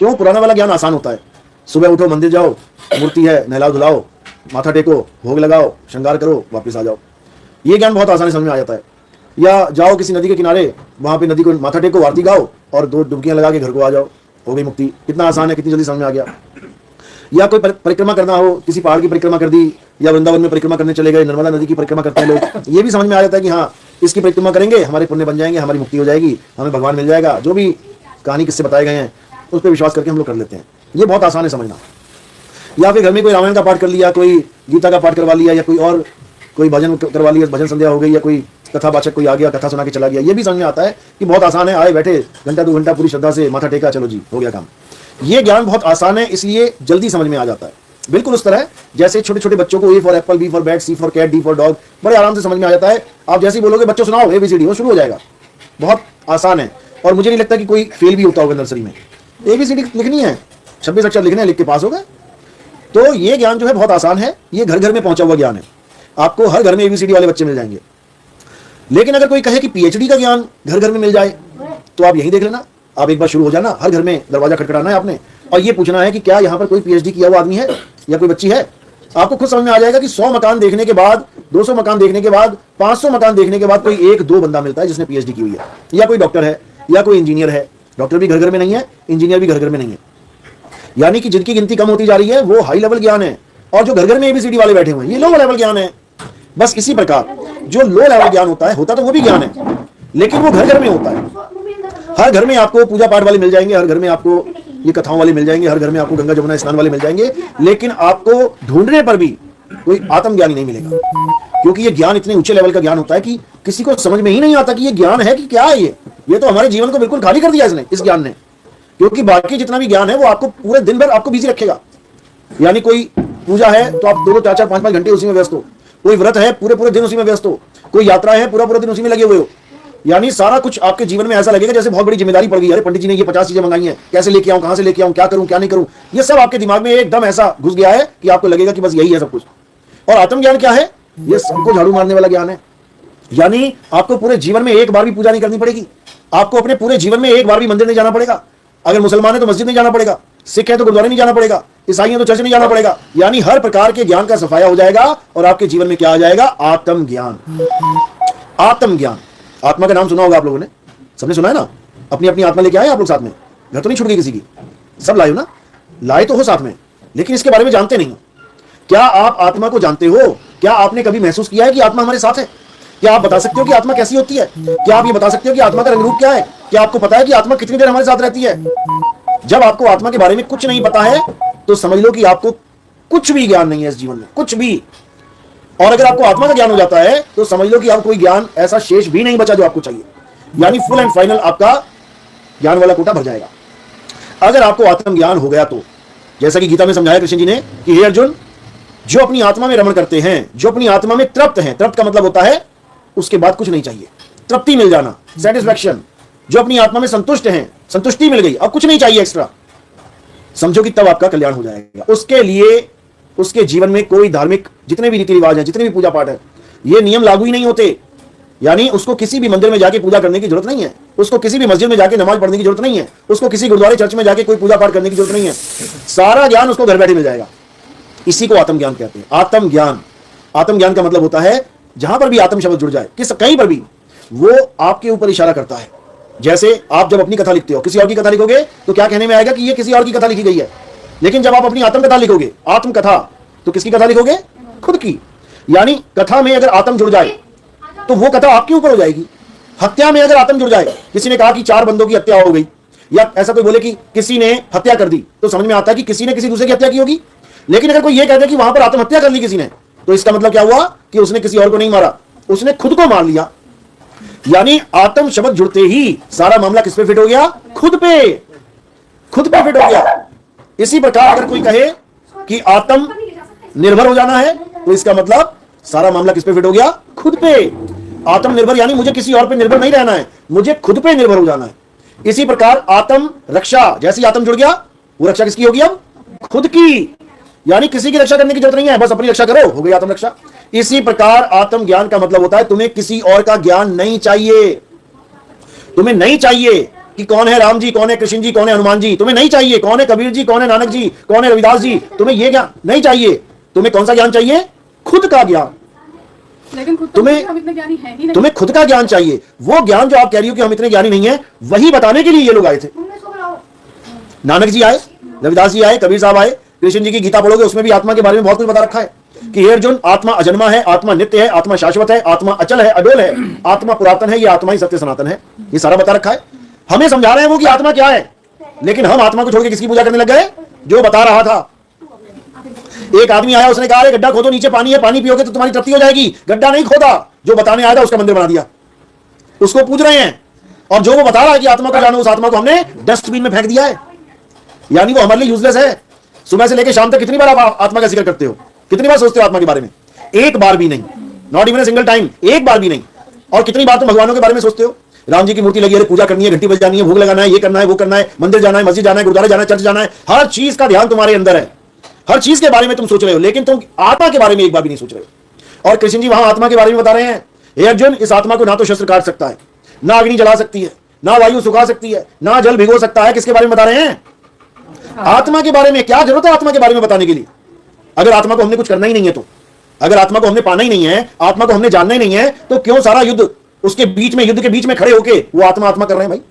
क्यों? पुराना वाला ज्ञान आसान होता है। सुबह उठो, मंदिर जाओ, मूर्ति है, नहलाओ धुलाओ, माथा टेको, भोग लगाओ, श्रृंगार करो, वापस आ जाओ। ये ज्ञान बहुत आसानी समझ में आ जाता है। या जाओ किसी नदी के किनारे, वहां पे नदी को माथा टेको, आरती गाओ और 2 डुबकियां लगा के घर को आ जाओ, हो गई मुक्ति। कितना आसान है, कितनी जल्दी समझ में आ गया। या कोई परिक्रमा करना हो, किसी पहाड़ की परिक्रमा कर दी, या वृंदावन में परिक्रमा करने चले गए, नर्मदा नदी की परिक्रमा करते हैं लोग, ये भी समझ में आ जाता है कि हाँ इसकी परिक्रमा करेंगे हमारे पुण्य बन जाएंगे, हमारी मुक्ति हो जाएगी, हमें भगवान मिल जाएगा। जो भी कहानी किससे बताए गए हैं उस पर विश्वास करके हम लोग कर लेते हैं। ये बहुत आसान है समझना। या फिर घर में कोई रामायण का पाठ कर लिया, कोई गीता का पाठ करवा लिया, या कोई और कोई भजन करवा लिया, भजन संध्या हो गई, या कोई कथावाचक कोई आ गया, कथा सुना के चला गया। ये भी समझ में आता है कि बहुत आसान है, आए बैठे घंटा 2 घंटा पूरी श्रद्धा से माथा टेका, चलो जी हो गया काम। ये ज्ञान बहुत आसान है, इसलिए जल्दी समझ में आ जाता है। बिल्कुल उस तरह जैसे छोटे छोटे बच्चों को A for apple, B for bat, C for cat, D for dog बड़े आराम से समझ में आ जाता है। आप जैसे ही बोलोगे बच्चों सुनाओ ABCD, वो शुरू हो जाएगा। बहुत आसान है और मुझे नहीं लगता कि कोई फेल भी होता होगा नर्सरी में। ABCD लिखनी है, 26 अक्षर लिखने हैं, लिख के पास हो गए। तो ये ज्ञान जो है बहुत आसान है, ये घर घर में पहुंचा हुआ ज्ञान है। आपको हर घर में ABCD वाले बच्चे मिल जाएंगे। लेकिन अगर कोई कहे कि PhD का ज्ञान घर घर में मिल जाए, तो आप यही देख लेना। आप एक बार शुरू हो जाना, हर घर में दरवाजा खटखटाना है आपने और ये पूछना है कि क्या यहाँ पर कोई PhD किया हुआ आदमी है या कोई बच्ची है। आपको खुद समझ में आ जाएगा कि 100 मकान देखने के बाद, 200 मकान देखने के बाद, 500 मकान देखने के बाद कोई 1-2 बंदा मिलता है जिसने PhD की हुई है। या कोई डॉक्टर है, या कोई इंजीनियर है। डॉक्टर भी घर घर में नहीं है, इंजीनियर भी घर घर में नहीं है। यानी कि जिनकी गिनती कम होती जा रही है वो हाई लेवल ज्ञान है, और जो घर घर में ABCD वाले बैठे हुए हैं ये लो लेवल ज्ञान है। बस इसी प्रकार जो लो लेवल ज्ञान होता तो वो भी ज्ञान है, लेकिन वो घर घर में होता है। हर घर में आपको पूजा पाठ वाले मिल जाएंगे, हर घर में आपको ये कथाओं वाले मिल जाएंगे, हर घर में आपको गंगा जमुना स्नान वाले मिल जाएंगे, लेकिन आपको ढूंढने पर भी कोई आत्मज्ञानी नहीं मिलेगा। क्योंकि ये ज्ञान इतने ऊंचे लेवल का ज्ञान होता है कि किसी को समझ में ही नहीं आता कि ये ज्ञान है कि क्या है। ये तो हमारे जीवन को बिल्कुल खाली कर दिया इसने, इस ज्ञान ने। क्योंकि बाकी जितना भी ज्ञान है वो आपको पूरे दिन भर आपको बिजी रखेगा। यानी कोई पूजा है तो आप 2-2, 4-4, 5-5 घंटे उसी में व्यस्त हो। कोई व्रत है पूरे दिन उसी में व्यस्त हो। कोई यात्रा है पूरा दिन उसी में लगे हुए हो। यानी सारा कुछ आपके जीवन में ऐसा लगेगा जैसे बहुत बड़ी जिम्मेदारी पड़ गई है। अरे पंडित जी ने ये 50 चीजें मंगाई हैं, कैसे लेके आऊं, कहां से लेके आऊं, क्या करूं क्या नहीं करूं, ये सब आपके दिमाग में एकदम ऐसा घुस गया है कि आपको लगेगा कि बस यही है सब कुछ। और आत्मज्ञान क्या है? ये सबको झाड़ू मारने वाला ज्ञान है। यानी आपको पूरे जीवन में एक बार भी पूजा नहीं करनी पड़ेगी। आपको अपने पूरे जीवन में एक बार भी मंदिर नहीं जाना पड़ेगा। अगर मुसलमान है तो मस्जिद नहीं जाना पड़ेगा, सिख है तो गुरुद्वारे नहीं जाना पड़ेगा, ईसाई है तो चर्च नहीं जाना पड़ेगा। यानी हर प्रकार के ज्ञान का सफाया हो जाएगा और आपके जीवन में क्या आ जाएगा? आत्मज्ञान। आत्मज्ञान, आत्मा का नाम सुना होगा आप लोगों ने, सबने सुना है ना। अपनी अपनी आत्मा लेके आए आप लोग साथ में, घर तो नहीं छूट गई किसी की, सब लाए हो ना, लाए तो हो साथ में, लेकिन इसके बारे में जानते नहीं हो। क्या आप आत्मा को जानते हो? क्या आपने कभी महसूस किया है कि आत्मा हमारे साथ है? क्या आप बता सकते हो कि आत्मा कैसी होती है? क्या आप ये बता सकते हो कि आत्मा का रंग रूप क्या है? क्या आपको पता है कि आत्मा कितनी देर हमारे साथ रहती है? जब आपको आत्मा के बारे में कुछ नहीं पता है तो समझ लो कि आपको कुछ भी ज्ञान नहीं है इस जीवन में, कुछ भी। और अगर आपको आत्मा का ज्ञान हो जाता है तो समझ लो कि अब कोई ज्ञान ऐसा शेष भी नहीं बचा जो आपको चाहिए। यानी फुल एंड फाइनल आपका ज्ञान वाला कोटा भर जाएगा। अगर आपको आत्मज्ञान हो गया तो जैसा कि गीता में समझाया कृष्ण जी ने कि हे अर्जुन, जो अपनी आत्मा में रमण करते हैं, जो अपनी आत्मा में तृप्त हैं, तृप्त का मतलब होता है उसके बाद कुछ नहीं चाहिए, तृप्ति मिल जाना, सेटिस्फैक्शन। जो अपनी आत्मा में संतुष्ट हैं, संतुष्टि मिल गई, अब कुछ नहीं चाहिए एक्स्ट्रा, समझो कि तब आपका कल्याण हो जाएगा। उसके लिए उसके जीवन में कोई धार्मिक जितने भी रीति रिवाज हैं, जितने भी पूजा पाठ है, ये नियम लागू ही नहीं होते। यानी उसको किसी भी मंदिर में जाके पूजा करने की जरूरत नहीं है, उसको किसी भी मस्जिद में जाके नमाज पढ़ने की जरूरत नहीं है, उसको किसी गुरुद्वारे चर्च में जाके कोई पूजा पाठ करने की जरूरत नहीं है। सारा ज्ञान उसको घर बैठे मिल जाएगा। इसी को आत्मज्ञान कहते हैं। आत्मज्ञान, आत्मज्ञान का मतलब होता है जहां पर भी आत्म शब्द जुड़ जाए, किस कहीं पर भी, वो आपके ऊपर इशारा करता है। जैसे आप जब अपनी कथा लिखते हो, किसी और की कथा लिखोगे तो क्या कहने में आएगा कि ये किसी और की कथा लिखी गई है। लेकिन जब आप अपनी आत्मकथा लिखोगे, आत्मकथा, तो किसकी कथा लिखोगे? खुद की। यानी कथा में अगर आत्म जुड़ जाए तो वो कथा आपके ऊपर हो जाएगी। हत्या में अगर आत्म जुड़ जाए, किसी ने कहा कि 4 बंदों की हत्या हो गई, या ऐसा कोई बोले कि किसी ने हत्या कर दी, तो समझ में आता है कि किसी ने किसी दूसरे की हत्या की होगी। लेकिन अगर कोई ये कहता है कि वहां पर आत्महत्या कर ली किसी ने, तो इसका मतलब क्या हुआ कि उसने किसी और को नहीं मारा, उसने खुद को मार लिया। यानी आत्म शब्द जुड़ते ही सारा मामला किस पे फिट हो गया? खुद पे, खुद पे फिट हो गया। इसी प्रकार अगर कोई कहे कि आत्म निर्भर हो जाना है, तो इसका मतलब सारा मामला किस पे फिट हो गया? खुद पे। आत्मनिर्भर यानी मुझे किसी और पे निर्भर नहीं रहना है, मुझे खुद पे निर्भर हो जाना है। इसी प्रकार आत्म रक्षा, जैसी आत्म जुड़ गया, वो रक्षा किसकी होगी? अब खुद की। यानी किसी की रक्षा करने की जरूरत नहीं है, बस अपनी रक्षा करो, हो गई आत्म रक्षा। इसी प्रकार आत्म ज्ञान का मतलब होता है तुम्हें किसी और का ज्ञान नहीं चाहिए, तुम्हें नहीं चाहिए। कि कौन है राम जी, कौन है कृष्ण जी, कौन है हनुमान जी, तुम्हें नहीं चाहिए। कौन है कबीर जी, कौन है नानक जी, कौन है रविदास जी, तुम्हें यह ज्ञान नहीं चाहिए। तुम्हें कौन सा ज्ञान चाहिए? खुद का ज्ञान। लेकिन खुद तुम्हें हम इतने ज्ञानी हैं ही नहीं। तुम्हें खुद का ज्ञान चाहिए। वो ज्ञान जो आप कह रही हो कि हम इतने ज्ञानी नहीं है, वही बताने के लिए ये लोग आए थे। नानक जी आए, रविदास जी आए, कबीर साहब आए। कृष्ण जी की गीता पढ़ोगे, उसमें भी आत्मा के बारे में बहुत कुछ बता रखा है कि हे अर्जुन, आत्मा अजन्मा है, आत्मा नित्य है, आत्मा शाश्वत है, आत्मा अचल है, अडोल है, आत्मा पुरातन है, ये आत्मा ही सत्य सनातन है। ये सारा बता रखा है। हमें समझा रहे हैं वो कि आत्मा क्या है, लेकिन हम आत्मा को छोड़ के किसकी पूजा करने लग गए? जो बता रहा था। एक आदमी आया, उसने कहा गड्ढा खोदो, नीचे पानी है, पानी पियोगे तो तुम्हारी तृप्ति हो जाएगी। गड्ढा नहीं खोदा, जो बताने आया था उसका मंदिर बना दिया। उसको पूज रहे हैं, और जो वो बता रहा है कि आत्मा को जानो, उस आत्मा को हमने डस्टबिन में फेंक दिया है। यानी वो हमारे लिए यूजलेस है। सुबह से लेकर शाम तक कितनी बार आप आत्मा का जिक्र करते हो? कितनी बार सोचते हो आत्मा के बारे में? एक बार भी नहीं। Not even a single time, एक बार भी नहीं। और कितनी बार तुम भगवानों के बारे में सोचते हो? राम जी की मूर्ति लगी है, पूजा करनी है, घंटी बजानी है, भोग लगाना है, ये करना है, वो करना है, मंदिर जाना है, मस्जिद जाना है, गुरुद्वारा जाना है, चर्च जाना है। हर चीज का ध्यान तुम्हारे अंदर है, हर चीज के बारे में तुम सोच रहे हो, लेकिन तुम आत्मा के बारे में एक बार भी नहीं सोच रहे हो। और कृष्ण जी वहां आत्मा के बारे में बता रहे हैं, हे अर्जुन, इस आत्मा को ना तो शस्त्र काट सकता है, ना अग्नि जला सकती है, ना वायु सुखा सकती है, ना जल भिगो सकता है। किसके बारे में बता रहे हैं? आत्मा के बारे में। क्या जरूरत है आत्मा के बारे में बताने के लिए? अगर आत्मा को हमने कुछ करना ही नहीं है तो, अगर आत्मा को हमने पाना ही नहीं है, आत्मा को हमने जानना ही नहीं है, तो क्यों सारा युद्ध उसके बीच में, युद्ध के बीच में खड़े होके वो आत्मा आत्मा कर रहे हैं? भाई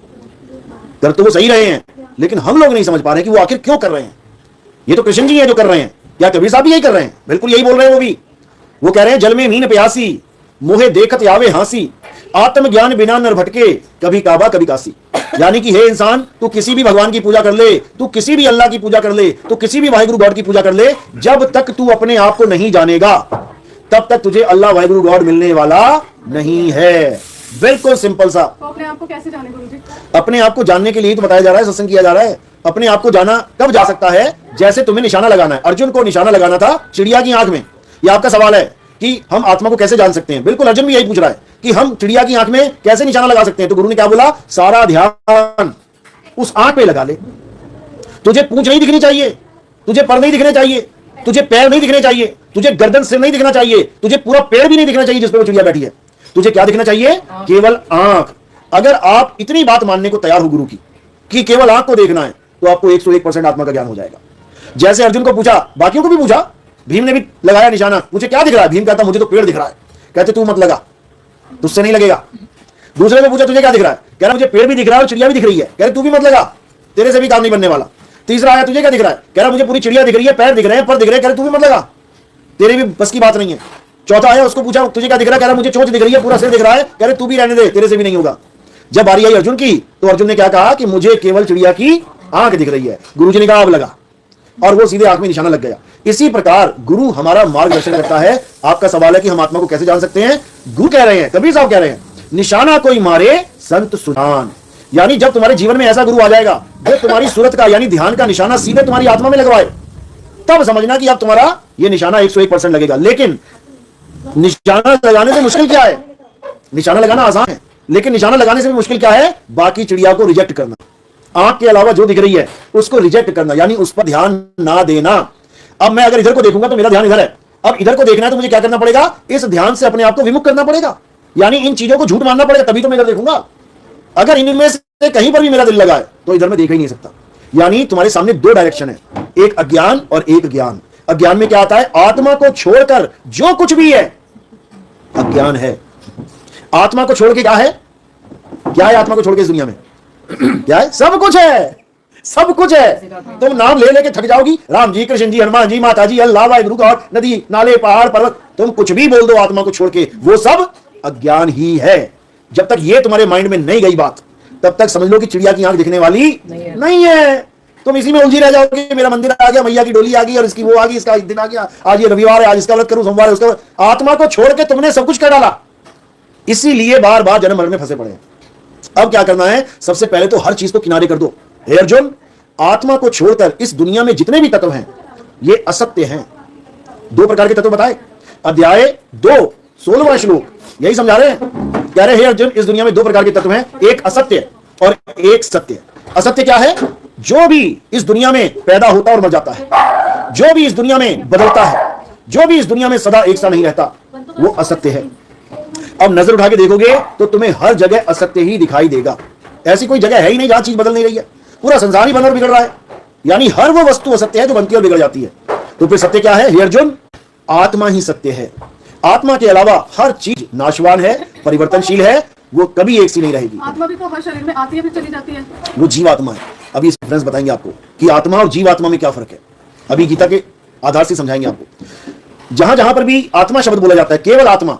कर तो वो सही रहे हैं, लेकिन हम लोग नहीं समझ पा रहे कि वो आखिर क्यों कर रहे हैं। ये तो कृष्ण जी हैं जो कर रहे हैं, या कबीर साहब भी यही कर रहे हैं? बिल्कुल यही बोल रहे हैं वो भी। वो कह रहे हैं, जल में मीन प्यासी, मोहे देखत यावे हांसी, आत्मज्ञान बिना नर भटके, कभी काबा कभी काशी। यानी कि हे इंसान, तू किसी भी भगवान की पूजा कर ले, तू किसी भी अल्लाह की पूजा कर ले, तू किसी भी वाहिगुरु गॉड की पूजा कर ले, जब तक तू अपने आप को नहीं जानेगा, तब तक तुझे अल्लाह वाहिगुरु गॉड मिलने वाला नहीं है। बिल्कुल सिंपल सा। तो अपने आप को कैसे जाने गुरुजी? अपने आप को जानने के लिए तो बताया जा रहा है, सत्संग किया जा रहा है। अपने आप को जाना कब जा सकता है? जैसे तुम्हें निशाना लगाना है। अर्जुन को निशाना लगाना था चिड़िया की आंख में। यह आपका सवाल है कि हम आत्मा को कैसे जान सकते हैं। बिल्कुल अर्जुन भी यही पूछ रहा है कि हम चिड़िया की आंख में कैसे निशाना लगा सकते हैं। तो गुरु ने क्या बोला? सारा ध्यान उस आंख पे लगा ले। तुझे पूंछ नहीं दिखनी चाहिए, तुझे पर नहीं दिखने चाहिए, तुझे पैर नहीं दिखने चाहिए, तुझे गर्दन सिर नहीं दिखना चाहिए, तुझे पूरा पेड़ भी नहीं दिखना चाहिए जिस पे वो चिड़िया बैठी है। तुझे क्या दिखना चाहिए? केवल आंख। अगर आप इतनी बात मानने को तैयार हो गुरु की कि केवल आंख को देखना है, तो आपको 101% आत्मा का ज्ञान हो जाएगा। जैसे अर्जुन को पूछा, बाकियों को भी पूछा, भीम ने भी लगाया निशाना, मुझे क्या दिख रहा है? भीम कहता मुझे तो पेड़ दिख रहा है। कहते तू मत लगा, तुझसे नहीं लगेगा। दूसरे को पूछा तुझे क्या दिख रहा है? कह रहा मुझे पेड़ भी दिख रहा है और चिड़िया भी दिख रही है। कह रहे तू भी मत लगा, तेरे से भी काम नहीं बनने वाला। तीसरा आया, तुझे क्या दिख रहा है? कह रहा मुझे पूरी चिड़िया दिख रही है, पैर दिख रहे हैं, पर दिख रहे हैं। कह रहे तू भी मत लगा, तेरे भी बस की बात नहीं है। चौथा आया, उसको पूछा तुझे क्या दिख रहा है? कह रहा मुझे चोंच दिख रही है, पूरा सिर दिख रहा है। कह रहे तू भी रहने दे, तेरे से भी नहीं होगा। जब बारी आई अर्जुन की, तो अर्जुन ने क्या कहा कि मुझे केवल चिड़िया की आंख दिख रही है। गुरुजी ने कहा अब लगा, और वो सीधे आंख में निशाना लग गया। इसी प्रकार गुरु हमारा मार्गदर्शन करता है। आपका सवाल है कि हम आत्मा को कैसे जान सकते हैं? गुरु कह रहे हैं, कबीर साहब कह रहे हैं, निशाना कोई मारे संत सुजान। यानी जब तुम्हारे जीवन में ऐसा गुरु आ जाएगा जो तुम्हारी सूरत का यानी ध्यान का निशाना सीधे तुम्हारी आत्मा में लगवाए, तब समझना कि अब तुम्हारा ये निशाना 101% लगेगा। लेकिन निशाना लगाने से मुश्किल क्या है? निशाना लगाना आसान है, लेकिन निशाना लगाने से भी मुश्किल क्या है? बाकी चिड़िया को रिजेक्ट करना। आंख के अलावा जो दिख रही है उसको रिजेक्ट करना, यानी उस पर ध्यान ना देना। अब मैं अगर इधर को देखूंगा तो मेरा ध्यान इधर है। अब इधर को देखना है तो मुझे क्या करना पड़ेगा? इस ध्यान से अपने आप को विमुख करना पड़ेगा, यानी इन चीजों को झूठ मानना पड़ेगा, तभी तो मैं इधर देखूंगा। अगर इनमें से कहीं पर भी मेरा दिल लगा है तो इधर मैं देख ही नहीं सकता। यानी तुम्हारे सामने दो डायरेक्शन है, एक अज्ञान और एक ज्ञान। अज्ञान में क्या आता है? आत्मा को छोड़कर जो कुछ भी है अज्ञान है। आत्मा को छोड़ के क्या है? क्या है आत्मा को छोड़ के इस दुनिया में? क्या है? सब कुछ है, सब कुछ है। तुम नाम ले लेके थक जाओगी, राम जी, कृष्ण जी, हनुमान जी, माता जी, अल्लाह, वाहिगुरु गॉड, नदी, नाले, पहाड़, पर्वत, तुम कुछ भी बोल दो आत्मा को छोड़ के, वो सब अज्ञान ही है। जब तक ये तुम्हारे माइंड में नहीं गई बात, तब तक समझ लो कि चिड़िया की आंख दिखने वाली नहीं है। तुम इसी में उलझी रह जाओगे, मेरा मंदिर आ गया, मैया की डोली आ गई, और इसकी वो आ गई, इसका दिन आ गया, आज ये रविवार है, आज इसका व्रत करूं, सोमवार है उसका। आत्मा को छोड़ के तुमने सब कुछ कर डाला, इसीलिए बार बार जन्म मरण में फंसे पड़े। अब क्या करना है? सबसे पहले तो हर चीज को किनारे कर दो। हे अर्जुन, आत्मा को छोड़कर इस दुनिया में जितने भी तत्व हैं ये असत्य हैं। दो प्रकार के तत्व बताए, अध्याय 2 16वां श्लोक यही समझा रहे हैं। कह रहे हे अर्जुन, इस दुनिया में दो प्रकार के तत्व हैं, एक असत्य और एक सत्य। असत्य क्या है? जो भी इस दुनिया में पैदा होता और मर जाता है, जो भी इस दुनिया में बदलता है, जो भी इस दुनिया में सदा एक सा नहीं रहता, वो असत्य है। अब नजर उठा के देखोगे तो तुम्हें हर जगह असत्य ही दिखाई देगा। ऐसी कोई जगह है ही नहीं जहां चीज बदल नहीं रही है। पूरा संसार ही बन और बिगड़ रहा है। यानी हर वो वस्तु असत्य है जो बनती और बिगड़ जाती है। तो फिर सत्य क्या है? हे अर्जुन, आत्मा ही सत्य है। आत्मा के अलावा हर चीज नाशवान है, परिवर्तनशील है, वो कभी एक सी नहीं रहेगी। आत्मा भी तो हर शरीर में आती है फिर चली जाती है। वो जीवात्मा है। अभी इस डिफरेंस बताएंगे आपको कि आत्मा और जीवात्मा में क्या फर्क है। अभी गीता के आधार से समझाएंगे आपको। जहां जहां पर भी आत्मा शब्द बोला जाता है, केवल आत्मा,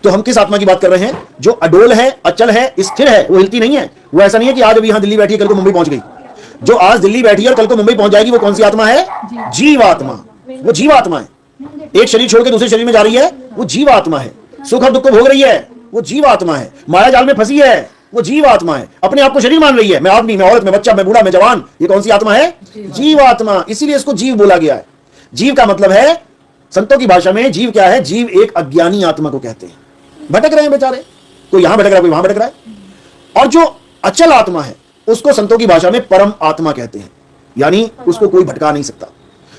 तो हम किस आत्मा की बात कर रहे हैं? जो अडोल है, अचल है, स्थिर है, वो हिलती नहीं है। वो ऐसा नहीं है कि आज अभी यहां दिल्ली बैठी है, कल को मुंबई पहुंच गई। जो आज दिल्ली बैठी है और कल को मुंबई पहुंच जाएगी, वो कौन सी आत्मा है? जीवात्मा। वो जीवात्मा है। एक शरीर छोड़ के दूसरे शरीर में जा रही है, वो जीवात्मा है। सुख और दुख को भोग रही है, वो जीवात्मा है। माया जाल में फंसी है, वो जीवात्मा है। अपने आप को शरीर मान रही है, मैं आदमी, मैं औरत, मैं बच्चा, मैं बूढ़ा, मैं जवान। ये कौन सी आत्मा है? जीवात्मा। इसीलिए इसको जीव बोला गया है। जीव का मतलब है, संतों की भाषा में जीव क्या है? जीव एक अज्ञानी आत्मा को कहते हैं। भटक रहे हैं बेचारे, कोई यहां भटक रहा है, कोई वहां भटक रहा है। और जो अचल आत्मा है, उसको संतों की भाषा में परम आत्मा कहते हैं। यानी उसको कोई भटका नहीं सकता।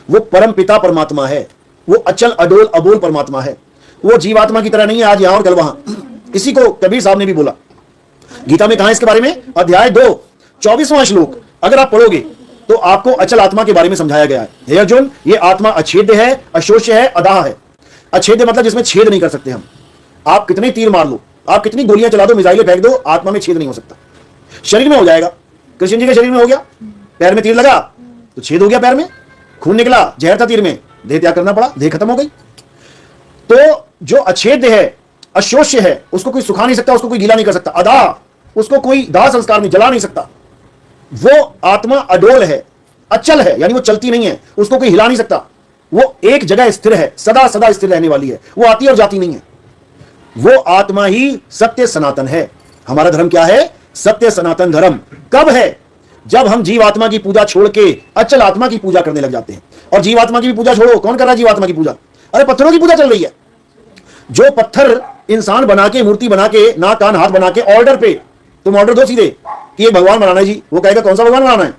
वो परम पिता परमात्मा है। वो अचल अडोल अबोल परमात्मा है। वो जीवात्मा की तरह नहीं है, आज यहां और कल वहां। इसी को कबीर साहब ने भी बोला। गीता में कहा इसके बारे में? अध्याय 2 24वां श्लोक अगर आप पढ़ोगे तो आपको अचल आत्मा के बारे में समझाया गया है। हे अर्जुन, ये आत्मा अछेद्य है, अशोष्य है, अदाह है। अछेद्य मतलब जिसमें छेद नहीं कर सकते हम। आप कितने तीर मार लो, आप कितनी गोलियां चला दो, मिसाइलें फेंक दो, आत्मा में छेद नहीं हो सकता। शरीर में हो जाएगा। कृष्ण जी के शरीर में हो गया, पैर में तीर लगा तो छेद हो गया, पैर में खून निकला, जहर था तीर में, देह त्याग करना पड़ा, देह खत्म हो गई। तो जो अछेद्य है, अशोष्य है, उसको कोई सुखा नहीं सकता, उसको कोई गीला नहीं कर सकता। अदाह, उसको कोई दाह संस्कार नहीं, जला नहीं सकता। वो आत्मा अडोल है, अचल है, यानी वो चलती नहीं है, उसको कोई हिला नहीं सकता। वो एक जगह स्थिर है, सदा सदा स्थिर रहने वाली है। वो आती और जाती नहीं है। वो आत्मा ही सत्य सनातन है। हमारा धर्म क्या है? सत्य सनातन धर्म। कब है? जब हम जीवात्मा की पूजा छोड़ के अचल आत्मा की पूजा करने लग जाते हैं। और जीवात्मा की भी पूजा छोड़ो, कौन कर रहा है जीवात्मा की पूजा? अरे पत्थरों की पूजा चल रही है। जो पत्थर इंसान बना के, मूर्ति बना के, नाक कान हाथ बना के, ऑर्डर पे, तुम ऑर्डर दो सीधे कि एक भगवान बनाना है जी, वो कहेगा कौन सा भगवान बनाना है?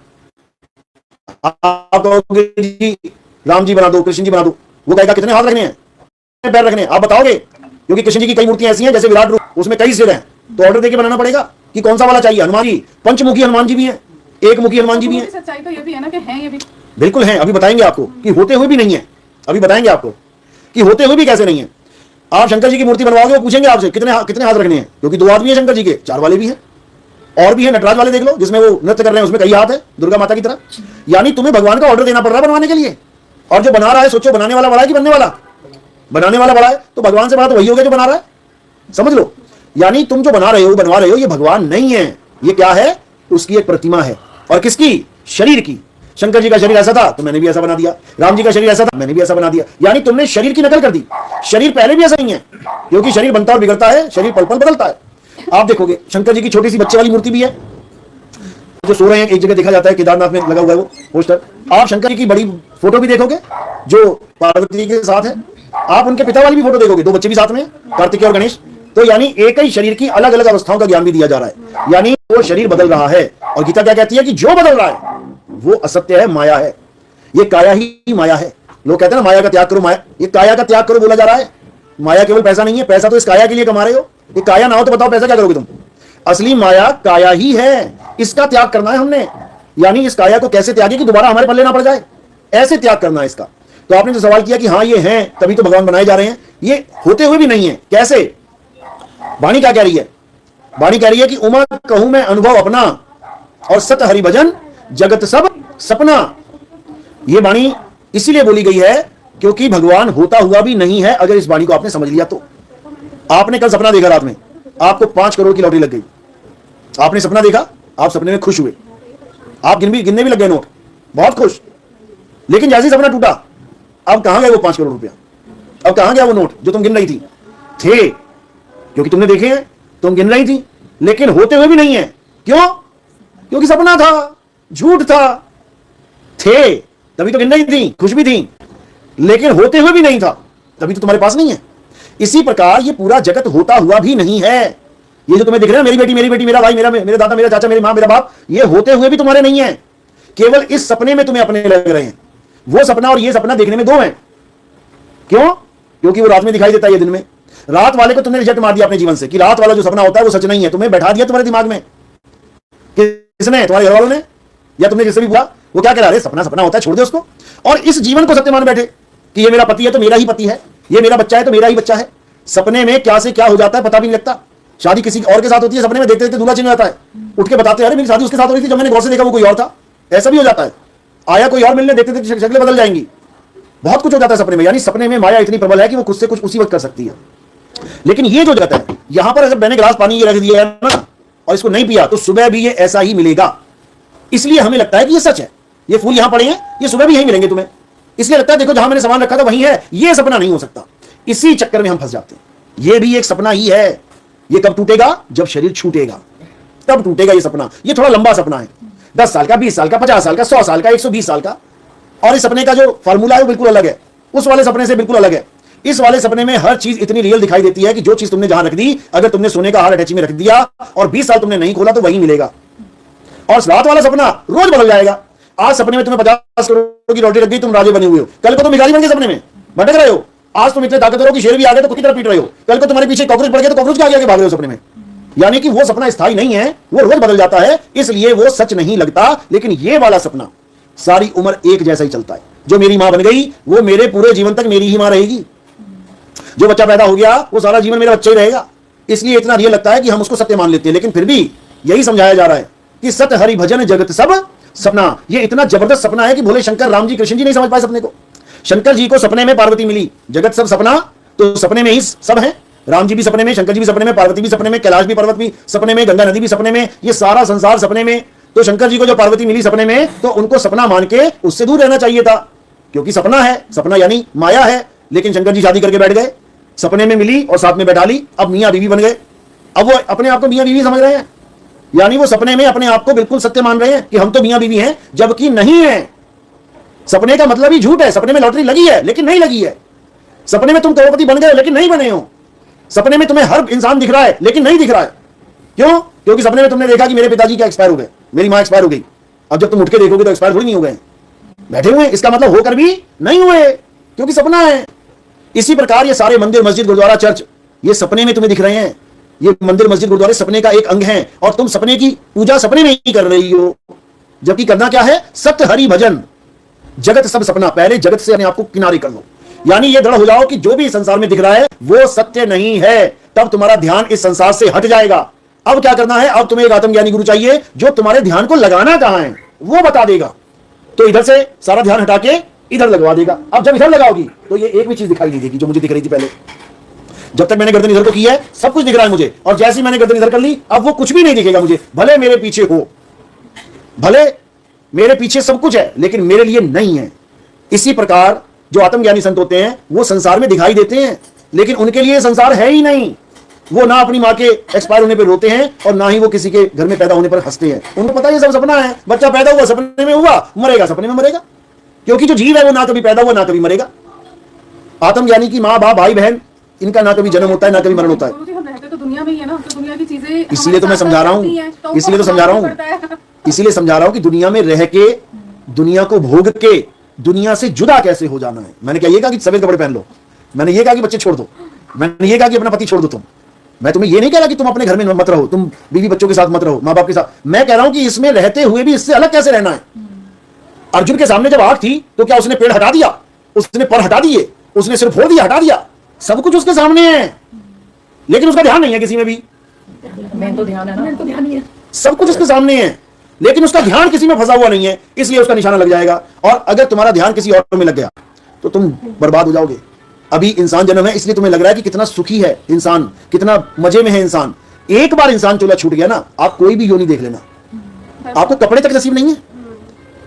आप कहोगे जी राम जी बना दो, कृष्ण जी बना दो, वो कहेगा कितने हाथ रखने हैं, पैर रखने हैं, आप बताओगे? क्योंकि कृष्ण जी की कई मूर्तियां ऐसी हैं जैसे विराट रूप, उसमें कई सिर हैं, तो ऑर्डर देके बनाना पड़ेगा कि कौन सा वाला चाहिए। हनुमान जी, पंचमुखी हनुमान जी भी हैं, एक मुखी हनुमान जी भी हैं। सच्चाई तो ये भी है ना कि हैं ये भी। बिल्कुल हैं। अभी बताएंगे आपको कि होते हुए भी नहीं है। अभी बताएंगे आपको कि होते हुए भी कैसे नहीं है। आप शंकर जी की मूर्ति बनवाओगे, वो पूछेंगे आपसे कितने हाथ रखने हैं, क्योंकि 2 आदमी है शंकर जी के, 4 वाले भी हैं, और भी है। नटराज वाले देख लो, जिसमें वो नृत्य कर रहे हैं, उसमें कई हाथ है, दुर्गा माता की तरह। यानी तुम्हें भगवान का ऑर्डर देना पड़ रहा है बनवाने के लिए। और जो बना रहा है, सोचो बनाने वाला बड़ा है कि बनने वाला? बनाने वाला बड़ा है, तो भगवान से बड़ा तो वही हो गया जो बना रहा है। समझ लो, यानी तुम जो बना रहे हो, बनवा रहे हो, ये भगवान नहीं है। ये क्या है? उसकी एक प्रतिमा है। और किसकी? शरीर की। शंकर जी का शरीर ऐसा था तो मैंने भी ऐसा बना दिया, राम जी का शरीर ऐसा था मैंने भी ऐसा बना दिया। यानी तुमने शरीर की नकल कर दी। शरीर पहले भी ऐसा नहीं है, क्योंकि शरीर बनता और बिगड़ता है, शरीर पल पल बदलता है। आप देखोगे शंकर जी की छोटी सी बच्चे वाली मूर्ति भी है, जो सो रहे हैं, एक जगह देखा जाता है, केदारनाथ में लगा हुआ है वो पोस्टर। आप शंकर जी की बड़ी फोटो भी देखोगे जो पार्वती के साथ है। आप उनके पिता वाली भी फोटो देखोगे, 2 बच्चे भी साथ में, कार्तिकेय और गणेश। तो यानी एक ही शरीर की अलग अलग अवस्थाओं का ज्ञान भी दिया जा रहा है। यानी वो शरीर बदल रहा है। और गीता क्या कहती है कि जो बदल रहा है वो असत्य है, माया है। ये काया ही माया है। लोग कहते हैं ना माया का त्याग करो, माया, ये काया का त्याग करो बोला जा रहा है। माया केवल पैसा नहीं है, पैसा तो इस काया के लिए कमा रहे हो। ये काया ना हो तो बताओ पैसा क्या करोगे तुम? असली माया काया ही है, इसका त्याग करना है हमने। यानी इस काया को कैसे त्यागे कि दोबारा हमारे पल्ले ना पड़ जाए, ऐसे त्याग करना है इसका। तो आपने जो सवाल किया कि हाँ ये हैं तभी तो भगवान बनाए जा रहे हैं, ये होते हुए भी नहीं है। कैसे? वाणी क्या कह रही है? वाणी कह रही है कि उमा कहूं मैं अनुभव अपना, और सत हरि भजन जगत सब सपना। यह वाणी इसीलिए बोली गई है क्योंकि भगवान होता हुआ भी नहीं है। अगर इस वाणी को आपने समझ लिया तो। आपने कल सपना देखा रात में, आपको 5 करोड़ की लॉटरी लग गई। आपने सपना देखा, आप सपने में खुश हुए, आप गिनने भी लग गए नोट, बहुत खुश। लेकिन जैसे ही सपना टूटा, अब कहां गए वो 5 करोड़ रुपया? अब कहां गया वो नोट जो तुम गिन रही थी? थे, क्योंकि तुमने देखे हैं, तुम गिन रही थी, लेकिन होते हुए भी नहीं है। क्यों? क्योंकि सपना था, झूठ था। थे तभी तो गिन रही थी, खुश भी थी, लेकिन होते हुए भी नहीं था, तभी तो तुम्हारे पास नहीं है। इसी प्रकार ये पूरा जगत होता हुआ भी नहीं है। ये जो तुम्हें दिख रहा है, मेरी बेटी, मेरा भाई, मेरे दादा, मेरा चाचा, मेरी मां, मेरा बाप, ये होते हुए भी तुम्हारे नहीं है। केवल इस सपने में तुम्हें अपने लग रहे हैं। वो सपना और ये सपना देखने में 2 हैं। क्यों? क्योंकि वो रात में दिखाई देता है, ये दिन में। रात वाले को तुमने रिजेक्ट मार दिया अपने जीवन से कि रात वाला जो सपना होता है वो सच नहीं है। तुम्हें बैठा दिया तुम्हारे दिमाग में किसने? तुम्हारे घर वालों ने, या तुमने जिससे भी हुआ वो क्या कह रहा है? सपना सपना होता है, छोड़ दे उसको। और इस जीवन को सत्य मान बैठे कि ये मेरा पति है तो मेरा ही पति है, ये मेरा बच्चा है तो मेरा ही बच्चा है। सपने में क्या से क्या हो जाता है पता भी नहीं लगता। शादी किसी और के साथ होती है, सपने में देखते देखते दूल्हा चेंज हो जाता है, उठ के बताते हैं अरे मेरी शादी उसके साथ हो रही थी, जब मैंने गौर से देखा वो कोई और था। ऐसा भी हो जाता है, आया कोई और मिलने, देखते देखते शक्लें बदल जाएंगी, बहुत कुछ हो जाता है सपने में। यानी सपने में माया इतनी प्रबल है कि वो खुद से कुछ उसी वक्त कर सकती है। लेकिन ये जो जगत है, यहां पर अगर मैंने गिलास पानी ये रख दिया है ना और इसको नहीं पिया तो सुबह भी ये ऐसा ही मिलेगा। इसलिए हमें लगता है कि ये सच है, ये फूल यहां पड़े हैं, ये सुबह भी यहीं मिलेंगे तुम्हें। इसलिए लगता है देखो जहां मैंने सामान रखा था वहीं है, ये सपना नहीं हो सकता। इसी चक्कर में हम फंस जाते हैं। ये भी एक सपना ही है। ये कब टूटेगा? जब शरीर छूटेगा, तब टूटेगा ये सपना। ये थोड़ा लंबा सपना है, 10 साल का, 20 साल का, 50 साल का, 100 साल का, 120 साल का। और इस सपने का जो फॉर्मूला है वो बिल्कुल अलग है, उस वाले सपने से बिल्कुल अलग है। इस वाले सपने में हर चीज इतनी रियल दिखाई देती है कि जो चीज तुमने जहां रख दी, अगर तुमने सोने का हार अटैची में रख दिया और 20 साल तुमने नहीं खोला तो वही मिलेगा। और रात वाला सपना रोज बदल जाएगा। आज सपने में तुम्हें 50 करोड़ की लॉटरी लग गई, तुम राजे बने हुए हो, कल को तुम भिखारी बन गए, सपने में भटक रहे हो। आज तुम इतने ताकतवर हो कि शेर भी आ गए तो कुत्ते की तरह पीट रहे हो, कल को तुम्हारे पीछे कॉकरोच पड़ गए तो कॉकरोच के आगे भाग रहे हो सपने में। यानी कि वो सपना स्थायी नहीं है, वो रोज बदल जाता है, इसलिए वो सच नहीं लगता। लेकिन ये वाला सपना सारी उम्र एक जैसा ही चलता है। जो मेरी मां बन गई वो मेरे पूरे जीवन तक मेरी ही मां रहेगी, जो बच्चा पैदा हो गया वो सारा जीवन मेरा बच्चा ही रहेगा। इसलिए इतना रियल लगता है कि हम उसको सत्य मान लेते हैं। लेकिन फिर भी यही समझाया जा रहा है कि सत्य हरि भजन जगत सब सपना। ये इतना जबरदस्त सपना है कि भोले शंकर, राम जी, कृष्ण जी नहीं समझ पाए सपने को। शंकर जी को सपने में पार्वती मिली, जगत सब सपना, तो सपने में ही सब है। राम जी भी सपने में, शंकर जी भी सपने में, पार्वती भी सपने में, कैलाश भी पर्वत भी सपने में, गंगा नदी भी सपने में, ये सारा संसार सपने में। तो शंकर जी को जो पार्वती मिली सपने में, तो उनको सपना मान के उससे दूर रहना चाहिए था, क्योंकि सपना है, सपना यानी माया है। लेकिन शंकर जी शादी करके बैठ गए, सपने में मिली और साथ में बैठा ली, अब मियां बीवी बन गए। अब वो अपने आप को मियां बीवी समझ रहे हैं, यानी वो सपने में अपने आप को बिल्कुल सत्य मान रहे हैं कि हम तो मियां बीवी हैं, जबकि नहीं है। सपने का मतलब ही झूठ है। सपने में लॉटरी लगी है लेकिन नहीं लगी है, सपने में तुम करोड़पति बन गए लेकिन नहीं बने हो, सपने में तुम्हें हर इंसान दिख रहा है लेकिन नहीं दिख रहा है। क्यों? क्योंकि सपने में तुमने देखा कि मेरे पिताजी क्या एक्सपायर हो गए, मेरी मां एक्सपायर हो गई। अब जब तुम उठ के देखोगे तो एक्सपायर थोड़ी नहीं हो गए, बैठे हुए, इसका मतलब होकर भी नहीं हुए, क्योंकि सपना है। इसी प्रकार ये सारे मंदिर, मस्जिद, गुरुद्वारा, चर्च, ये सपने में तुम्हें दिख रहे हैं। ये मंदिर, मस्जिद, गुरुद्वारे सपने का एक अंग है और तुम सपने की पूजा सपने में ही कर रही हो, जबकि करना क्या है? सत्य हरि भजन जगत सब सपना। पहले जगत से अपने आप को किनारे कर लो, यानी ये दृढ़ हो जाओ कि जो भी संसार में दिख रहा है वो सत्य नहीं है। तब तुम्हारा ध्यान इस संसार से हट जाएगा। अब क्या करना है? अब तुम्हें एक आत्मज्ञानी गुरु चाहिए जो तुम्हारे ध्यान को लगाना कहां है वो बता देगा। तो इधर से सारा ध्यान हटा के इधर लगवा देगा। अब जब इधर लगाओगी तो ये एक भी चीज दिखाई नहीं देगी जो मुझे दिख रही थी पहले। जब तक मैंने गर्दन इधर को की है सब कुछ दिख रहा है मुझे, और जैसे ही मैंने गर्दन इधर कर ली अब वो कुछ भी नहीं दिखेगा मुझे। भले मेरे पीछे हो, भले मेरे पीछे सब कुछ है, लेकिन मेरे लिए नहीं है। इसी प्रकार जो आत्मज्ञानी संत होते हैं वो संसार में दिखाई देते हैं, लेकिन उनके लिए संसार है ही नहीं। वो ना अपनी मां के एक्सपायर होने पर रोते हैं और ना ही वो किसी के घर में पैदा होने पर हंसते हैं। उनको पता है ये सब सपना है। बच्चा पैदा हुआ सपने में हुआ, मरेगा सपने में मरेगा, क्योंकि जो जीव है वो ना कभी पैदा हुआ ना कभी मरेगा। आत्मज्ञानी की माँ, बाप, भाई, बहन, इनका ना कभी जन्म होता है ना कभी मरण होता है। हम रहते तो दुनिया में ही है ना, तो दुनिया की चीजें इसलिए तो मैं समझा रहा हूं, इसलिए तो समझा रहा हूं, इसलिए समझा रहा हूं कि दुनिया में रह के, दुनिया को भोग के, दुनिया से जुदा कैसे हो जाना है। मैंने क्या ये कहा कि सफेद कपड़े पहन लो, मैंने ये कहा कि बच्चे छोड़ दो, मैंने ये कहा कि अपना पति छोड़ दो। मैं तुम्हें ये नहीं कह रहा कि तुम अपने घर में मत रहो, तुम बीवी बच्चों के साथ मत रहो, माँ बाप के साथ। मैं कह रहा हूं कि इसमें रहते हुए भी इससे अलग कैसे रहना है। अर्जुन के सामने जब आग थी तो क्या उसने पेड़ हटा दिया, उसने पर हटा दिए, उसने सिर्फ फोड़ दिया, हटा दिया? सब कुछ उसके सामने है, लेकिन उसका ध्यान नहीं है किसी में भी। मैं तो ध्यान है ना, तो ध्यान ही है। सब कुछ उसके सामने है, लेकिन उसका ध्यान किसी में फंसा हुआ नहीं है, इसलिए उसका निशाना लग जाएगा। और अगर तुम्हारा ध्यान किसी और में लग गया तो तुम बर्बाद हो जाओगे। अभी इंसान जन्म है, इसलिए तुम्हें लग रहा है कि कितना सुखी है इंसान, कितना मजे में है इंसान। एक बार इंसान चूल्हा छूट गया ना, आप कोई भी योनि देख लेना, आपको कपड़े तक नसीब नहीं है।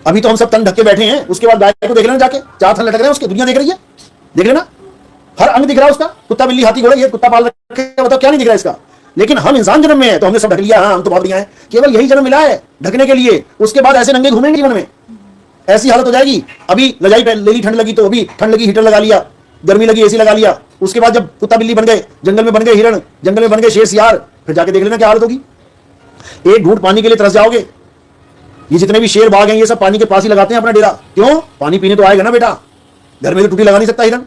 अभी तो हम सब तन ढक के बैठे हैं, उसके बाद गाय को देख लेना जाके, 4 थन लटक रहे हैं उसके, दुनिया देख रही है, देख लेना, हर अंग दिख रहा है उसका। कुत्ता, बिल्ली, हाथी, घोड़ा, ये कुत्ता पाल रखे, बताओ क्या नहीं दिख रहा है इसका। लेकिन हम इंसान जन्म में है तो हमने सब ढक लिया। हाँ, हम तो बहुत बढ़िया है, केवल यही जन्म मिला है ढकने के लिए। उसके बाद ऐसे नंगे घूमेंगे जीवन में, ऐसी हालत हो जाएगी। अभी रजाई ले ली, ठंड लगी तो अभी ठंड लगी, हीटर लगा लिया, गर्मी लगी, एसी लगा लिया। उसके बाद जब कुत्ता बिल्ली बन गए, जंगल में बन गए हिरण, जंगल में बन गए शेर सियार, फिर जाके देख लेना क्या हालत होगी। एक घूंट पानी के लिए तरस जाओगे। ये जितने भी शेर बाघ हैं ये सब पानी के पास ही लगाते हैं अपना डेरा। क्यों? पानी पीने तो आएगा ना बेटा, घर में तो टूटी लगा नहीं सकता हिरण।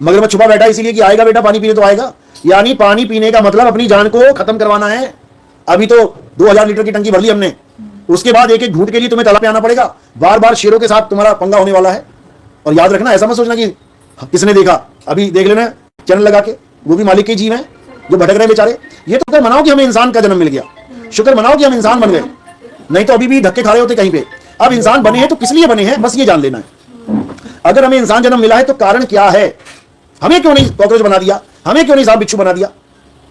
मगरमच्छ छुपा बैठा इसीलिए कि आएगा बेटा पानी पीने तो आएगा। यानी पानी पीने का मतलब अपनी जान को खत्म करवाना है। अभी तो 2000 लीटर की टंकी भर ली हमने, उसके बाद एक एक घूंट के लिए तुम्हें तालाब पे आना पड़ेगा, बार बार शेरों के साथ तुम्हारा पंगा होने वाला है। और याद रखना, ऐसा मत सोचना कि किसने देखा, अभी देख लेना चैनल लगा के, वो भी मालिक के जीव हैं जो भटक रहे बेचारे। ये तो मनाओ कि हमें इंसान का जन्म मिल गया, शुक्र मनाओ कि हम इंसान बन गए, नहीं तो अभी भी धक्के खा रहे होते कहीं पे। अब इंसान बने हैं तो किस लिए बने हैं, बस ये जान लेना है। अगर हमें इंसान जन्म मिला है तो कारण क्या है, हमें क्यों नहीं कॉकरोच बना दिया, हमें क्यों नहीं सांप बिच्छू बना दिया?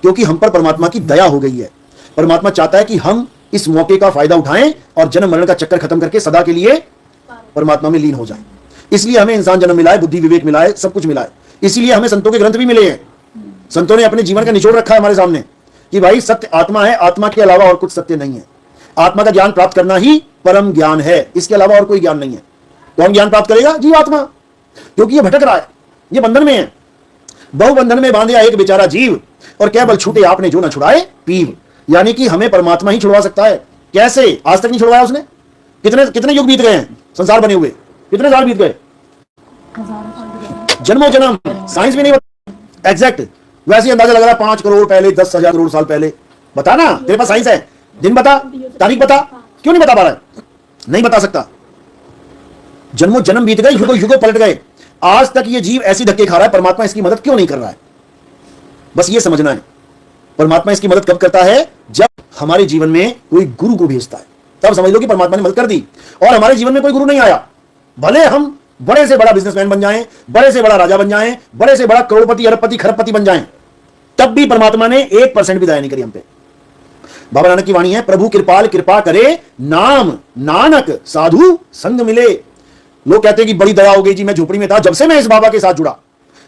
क्योंकि हम पर परमात्मा की दया हो गई है। परमात्मा चाहता है कि हम इस मौके का फायदा उठाएं और जन्म मरण का चक्कर खत्म करके सदा के लिए परमात्मा में लीन हो जाएं। इसलिए हमें इंसान जन्म मिला है, बुद्धि विवेक मिला है, सब कुछ मिला है। इसलिए हमें संतों के ग्रंथ भी मिले हैं। संतों ने अपने जीवन का निचोड़ रखा है हमारे सामने कि भाई सत्य आत्मा है, आत्मा के अलावा और कुछ सत्य नहीं है। आत्मा का ज्ञान प्राप्त करना ही परम ज्ञान है, इसके अलावा और कोई ज्ञान नहीं है। कौन ज्ञान प्राप्त करेगा? जीव आत्मा, क्योंकि ये भटक रहा है, ये बंधन में है। बहुबंधन में बांधे एक बेचारा जीव, और क्या बल छूटे आपने जो न छुड़ाए पीव। यानी कि हमें परमात्मा ही छुड़वा सकता है। कैसे? आज तक नहीं छुड़वाया उसने। कितने कितने युग बीत गए हैं संसार बने हुए, कितने साल बीत गए, जन्मों जन्म, साइंस भी नहीं बता एग्जैक्ट। वैसे ही अंदाजा लग रहा है 5 करोड़ पहले, 10,000 करोड़ साल पहले। बता ना, तेरे पास साइंस है, दिन बता, तारीख बता, क्यों नहीं बता पा रहा है? नहीं बता सकता। जन्मों जन्म बीत गए, युगों युगों पलट गए, आज तक ये जीव ऐसी धक्के खा रहा है, परमात्मा इसकी मदद क्यों नहीं कर रहा है? बस ये समझना है। परमात्मा इसकी मदद कब करता है? जब हमारे जीवन में कोई गुरु को भेजता है, तब समझ लो कि परमात्मा ने मदद कर दी। और हमारे जीवन में कोई गुरु नहीं आया, भले हम बड़े से बड़ा बिजनेसमैन बन जाएं, बड़े से बड़ा राजा बन जाएं, बड़े से बड़ा करोड़पति अरबपति खरबपति बन जाएं, तब भी परमात्मा ने 1% भी दया नहीं करी हम पे। बाबा नानक की वाणी है, प्रभु कृपाल कृपा करे, नाम नानक साधु संग मिले। लोग कहते हैं कि बड़ी दया हो गई जी, मैं झोपड़ी में था, जब से मैं इस बाबा के साथ जुड़ा,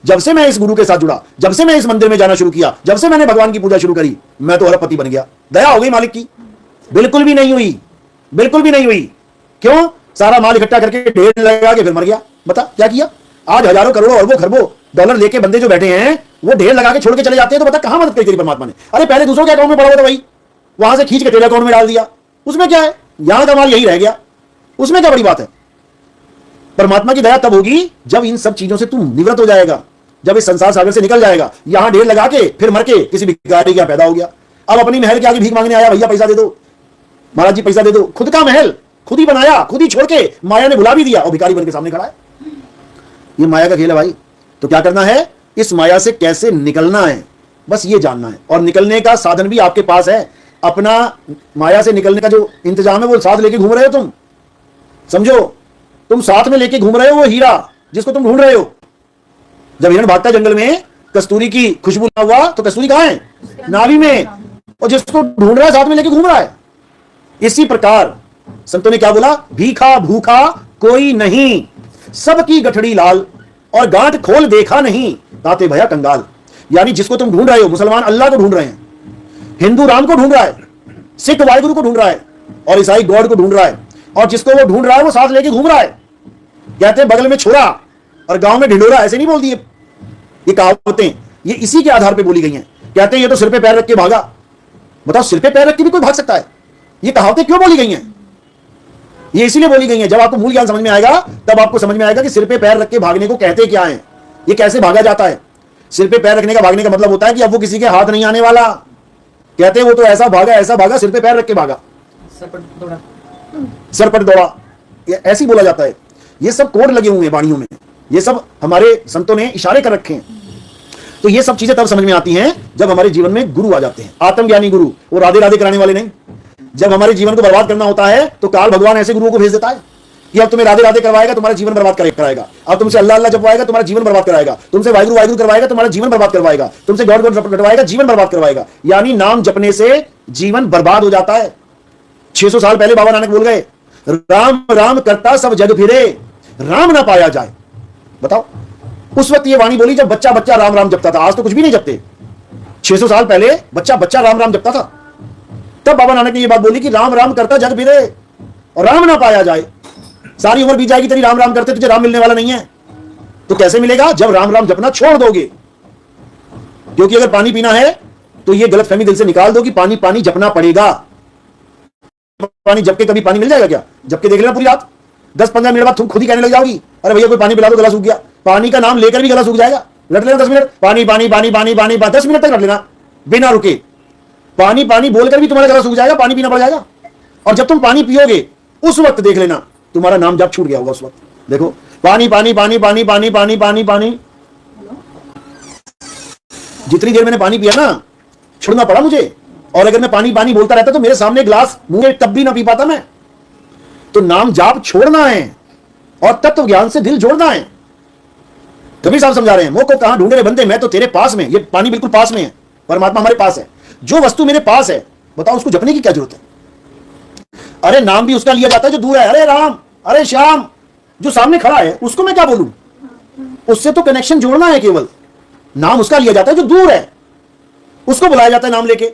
जब से मैं इस गुरु के साथ जुड़ा, जब से मैं इस मंदिर में जाना शुरू किया, जब से मैंने भगवान की पूजा शुरू करी, मैं तो अरबपति बन गया। दया हो गई मालिक की? बिल्कुल भी नहीं हुई, बिल्कुल भी नहीं हुई। क्यों? सारा माल इकट्ठा करके ढेर लगा के फिर मर गया। बता क्या किया? आज हजारों करोड़ों अरबों खरबों डॉलर लेके बंदे जो बैठे हैं, वो ढेर लगा के छोड़ के चले जाते हैं। तो बता कहां मदद करी तेरी परमात्मा ने? अरे पहले दूसरों के अकाउंट में पड़ा हुआ था भाई, वहां से खींच के तेरे अकाउंट में डाल दिया, उसमें क्या है? यहां का माल यही रह गया, उसमें क्या बड़ी बात है? परमात्मा की दया तब होगी जब इन सब चीजों से तू निवृत्त हो जाएगा, जब इस संसार सागर से निकल जाएगा। यहां ढेर लगा के फिर मर के किसी भिखारी का पैदा हो गया, अब अपनी महल के आगे भीख मांगने आया, भैया पैसा दे दो, महाराज जी पैसा दे दो। खुद का महल खुद ही बनाया, खुद ही छोड़ के माया ने भुला भी दिया और भिखारी बन के सामने खड़ा है। ये माया का खेल है भाई। तो क्या करना है? इस माया से कैसे निकलना है, बस ये जानना है। और निकलने का साधन भी आपके पास है। अपना माया से निकलने का जो इंतजाम है वो साथ लेके घूम रहे हो तुम। समझो, तुम साथ में लेके घूम रहे हो वो हीरा जिसको तुम ढूंढ रहे हो। जब हिरण भागता जंगल में, कस्तूरी की खुशबू ना हुआ तो कस्तूरी कहां है? नाभि में। और जिसको ढूंढ रहा है साथ में लेके घूम रहा है। इसी प्रकार संतों ने क्या बोला? भीखा भूखा कोई नहीं, सबकी गठड़ी लाल, और गांठ खोल देखा नहीं, ताते भया कंगाल। यानी जिसको तुम ढूंढ रहे हो, मुसलमान अल्लाह को ढूंढ रहे हैं, हिंदू राम को ढूंढ रहा है, सिख वाहिगुरु को ढूंढ रहा है, और ईसाई गॉड को ढूंढ रहा है। और जिसको वो ढूंढ रहा है वो साथ लेके घूम रहा है। कहते हैं बगल में छोरा और गांव में ढिंडोरा, ऐसे नहीं बोल दिए ये कहावतें, ये इसी के आधार पर बोली गई हैं। कहते हैं ये तो सिर पे पैर रख के भागा। बताओ, सिर पे पैर रख के भी कोई भाग सकता है? ये कहावतें क्यों बोली गई हैं? ये इसीलिए बोली गई है, जब आपको मूल ज्ञान समझ में आएगा तब आपको समझ में आएगा कि सिर पे पैर रख के भागने को कहते क्या है, ये कैसे भागा जाता है। सिर पे पैर रखने का भागने का मतलब होता है कि अब वो किसी के हाथ नहीं आने वाला। कहते हैं वो तो ऐसा भागा, सिर पे पैर रख के भागा, सरपट दौड़ा, ये ऐसे ही बोला जाता है। ये सब कोड लगे हुए हैं वाणियों में, ये सब हमारे संतों ने इशारे कर रखे हैं। तो ये सब चीजें तब समझ में आती हैं जब हमारे जीवन में गुरु आ जाते हैं, आत्मज्ञानी गुरु, वो राधे राधे कराने वाले नहीं। जब हमारे जीवन को बर्बाद करना होता है तो काल भगवान ऐसे गुरुओं को भेज देता है कि अब तुम्हें राधे राधे करवाएगा, तुम्हारा जीवन बर्बाद कराएगा। अब तुमसे अल्लाह अल्लाह जपवाएगा, तुम्हारा जीवन बर्बाद कराएगा। तुमसे वाहिगुरु वाहिगुरु करवाएगा, तुम्हारा जीवन बर्बाद करवाएगा। तुमसे गॉड गॉड रटवाएगा, जीवन बर्बाद करवाएगा। यानी नाम जपने से जीवन बर्बाद हो जाता है। 600 साल पहले बाबा नानक बोल गए, राम राम करता सब जग फिरे, राम ना पाया जाए। बताओ, उस वक्त ये वाणी बोली जब बच्चा बच्चा राम राम जपता था। आज तो कुछ भी नहीं जपते। 600 साल पहले बच्चा बच्चा राम राम जपता था, तब बाबा नानक ने ये बात बोली कि राम राम करता जग फिरे और राम ना पाया जाए। सारी उम्र बीत जाएगी तेरी राम राम करते, तुझे राम मिलने वाला नहीं है। तो कैसे मिलेगा? जब राम राम जपना छोड़ दोगे। क्योंकि अगर पानी पीना है तो ये गलतफहमी दिल से निकाल दो कि पानी पानी जपना पड़ेगा। पानी जप के कभी पानी मिल जाएगा क्या? जप के देख लेना पूरी रात, 10-15 मिनट बाद तुम खुद ही कहने लग जाओगी, अरे भैया कोई पानी पिला दो, गला सूख गया। पानी का नाम लेकर भी गला सूख जाएगा। रट लेना 10 मिनट, पानी पानी पानी पानी पानी, 10 मिनट तक रट लेना बिना रुके। पानी पानी बोलकर भी तुम्हारा गला सूख जाएगा, पानी पीना पड़ जाएगा। और जब तुम पानी पियोगे उस वक्त देख लेना तुम्हारा नाम जब छूट गया होगा। उस वक्त देखो पानी पानी पानी पानी पानी पानी पानी पानी, जितनी देर मैंने पानी पिया ना छोड़ना पड़ा मुझे, और अगर मैं पानी पानी बोलता रहता तो मेरे सामने ग्लास मुंह में तब भी ना पी पाता मैं। तो नाम जाप छोड़ना है और तत्व ज्ञान से दिल जोड़ना है। कबीर साहब समझा रहे हैं, मोह को कहां ढूंढे रे बंदे, मैं तो तेरे पास में। ये पानी बिल्कुल पास में है, परमात्मा हमारे पास है। जो वस्तु मेरे पास है बताओ उसको जपने की क्या जरूरत है? अरे नाम भी उसका लिया जाता है जो दूर है। अरे राम, अरे श्याम, जो सामने खड़ा है उसको मैं क्या बोलूं? उससे तो कनेक्शन जोड़ना है केवल। नाम उसका लिया जाता है जो दूर है, उसको बुलाया जाता है नाम लेके।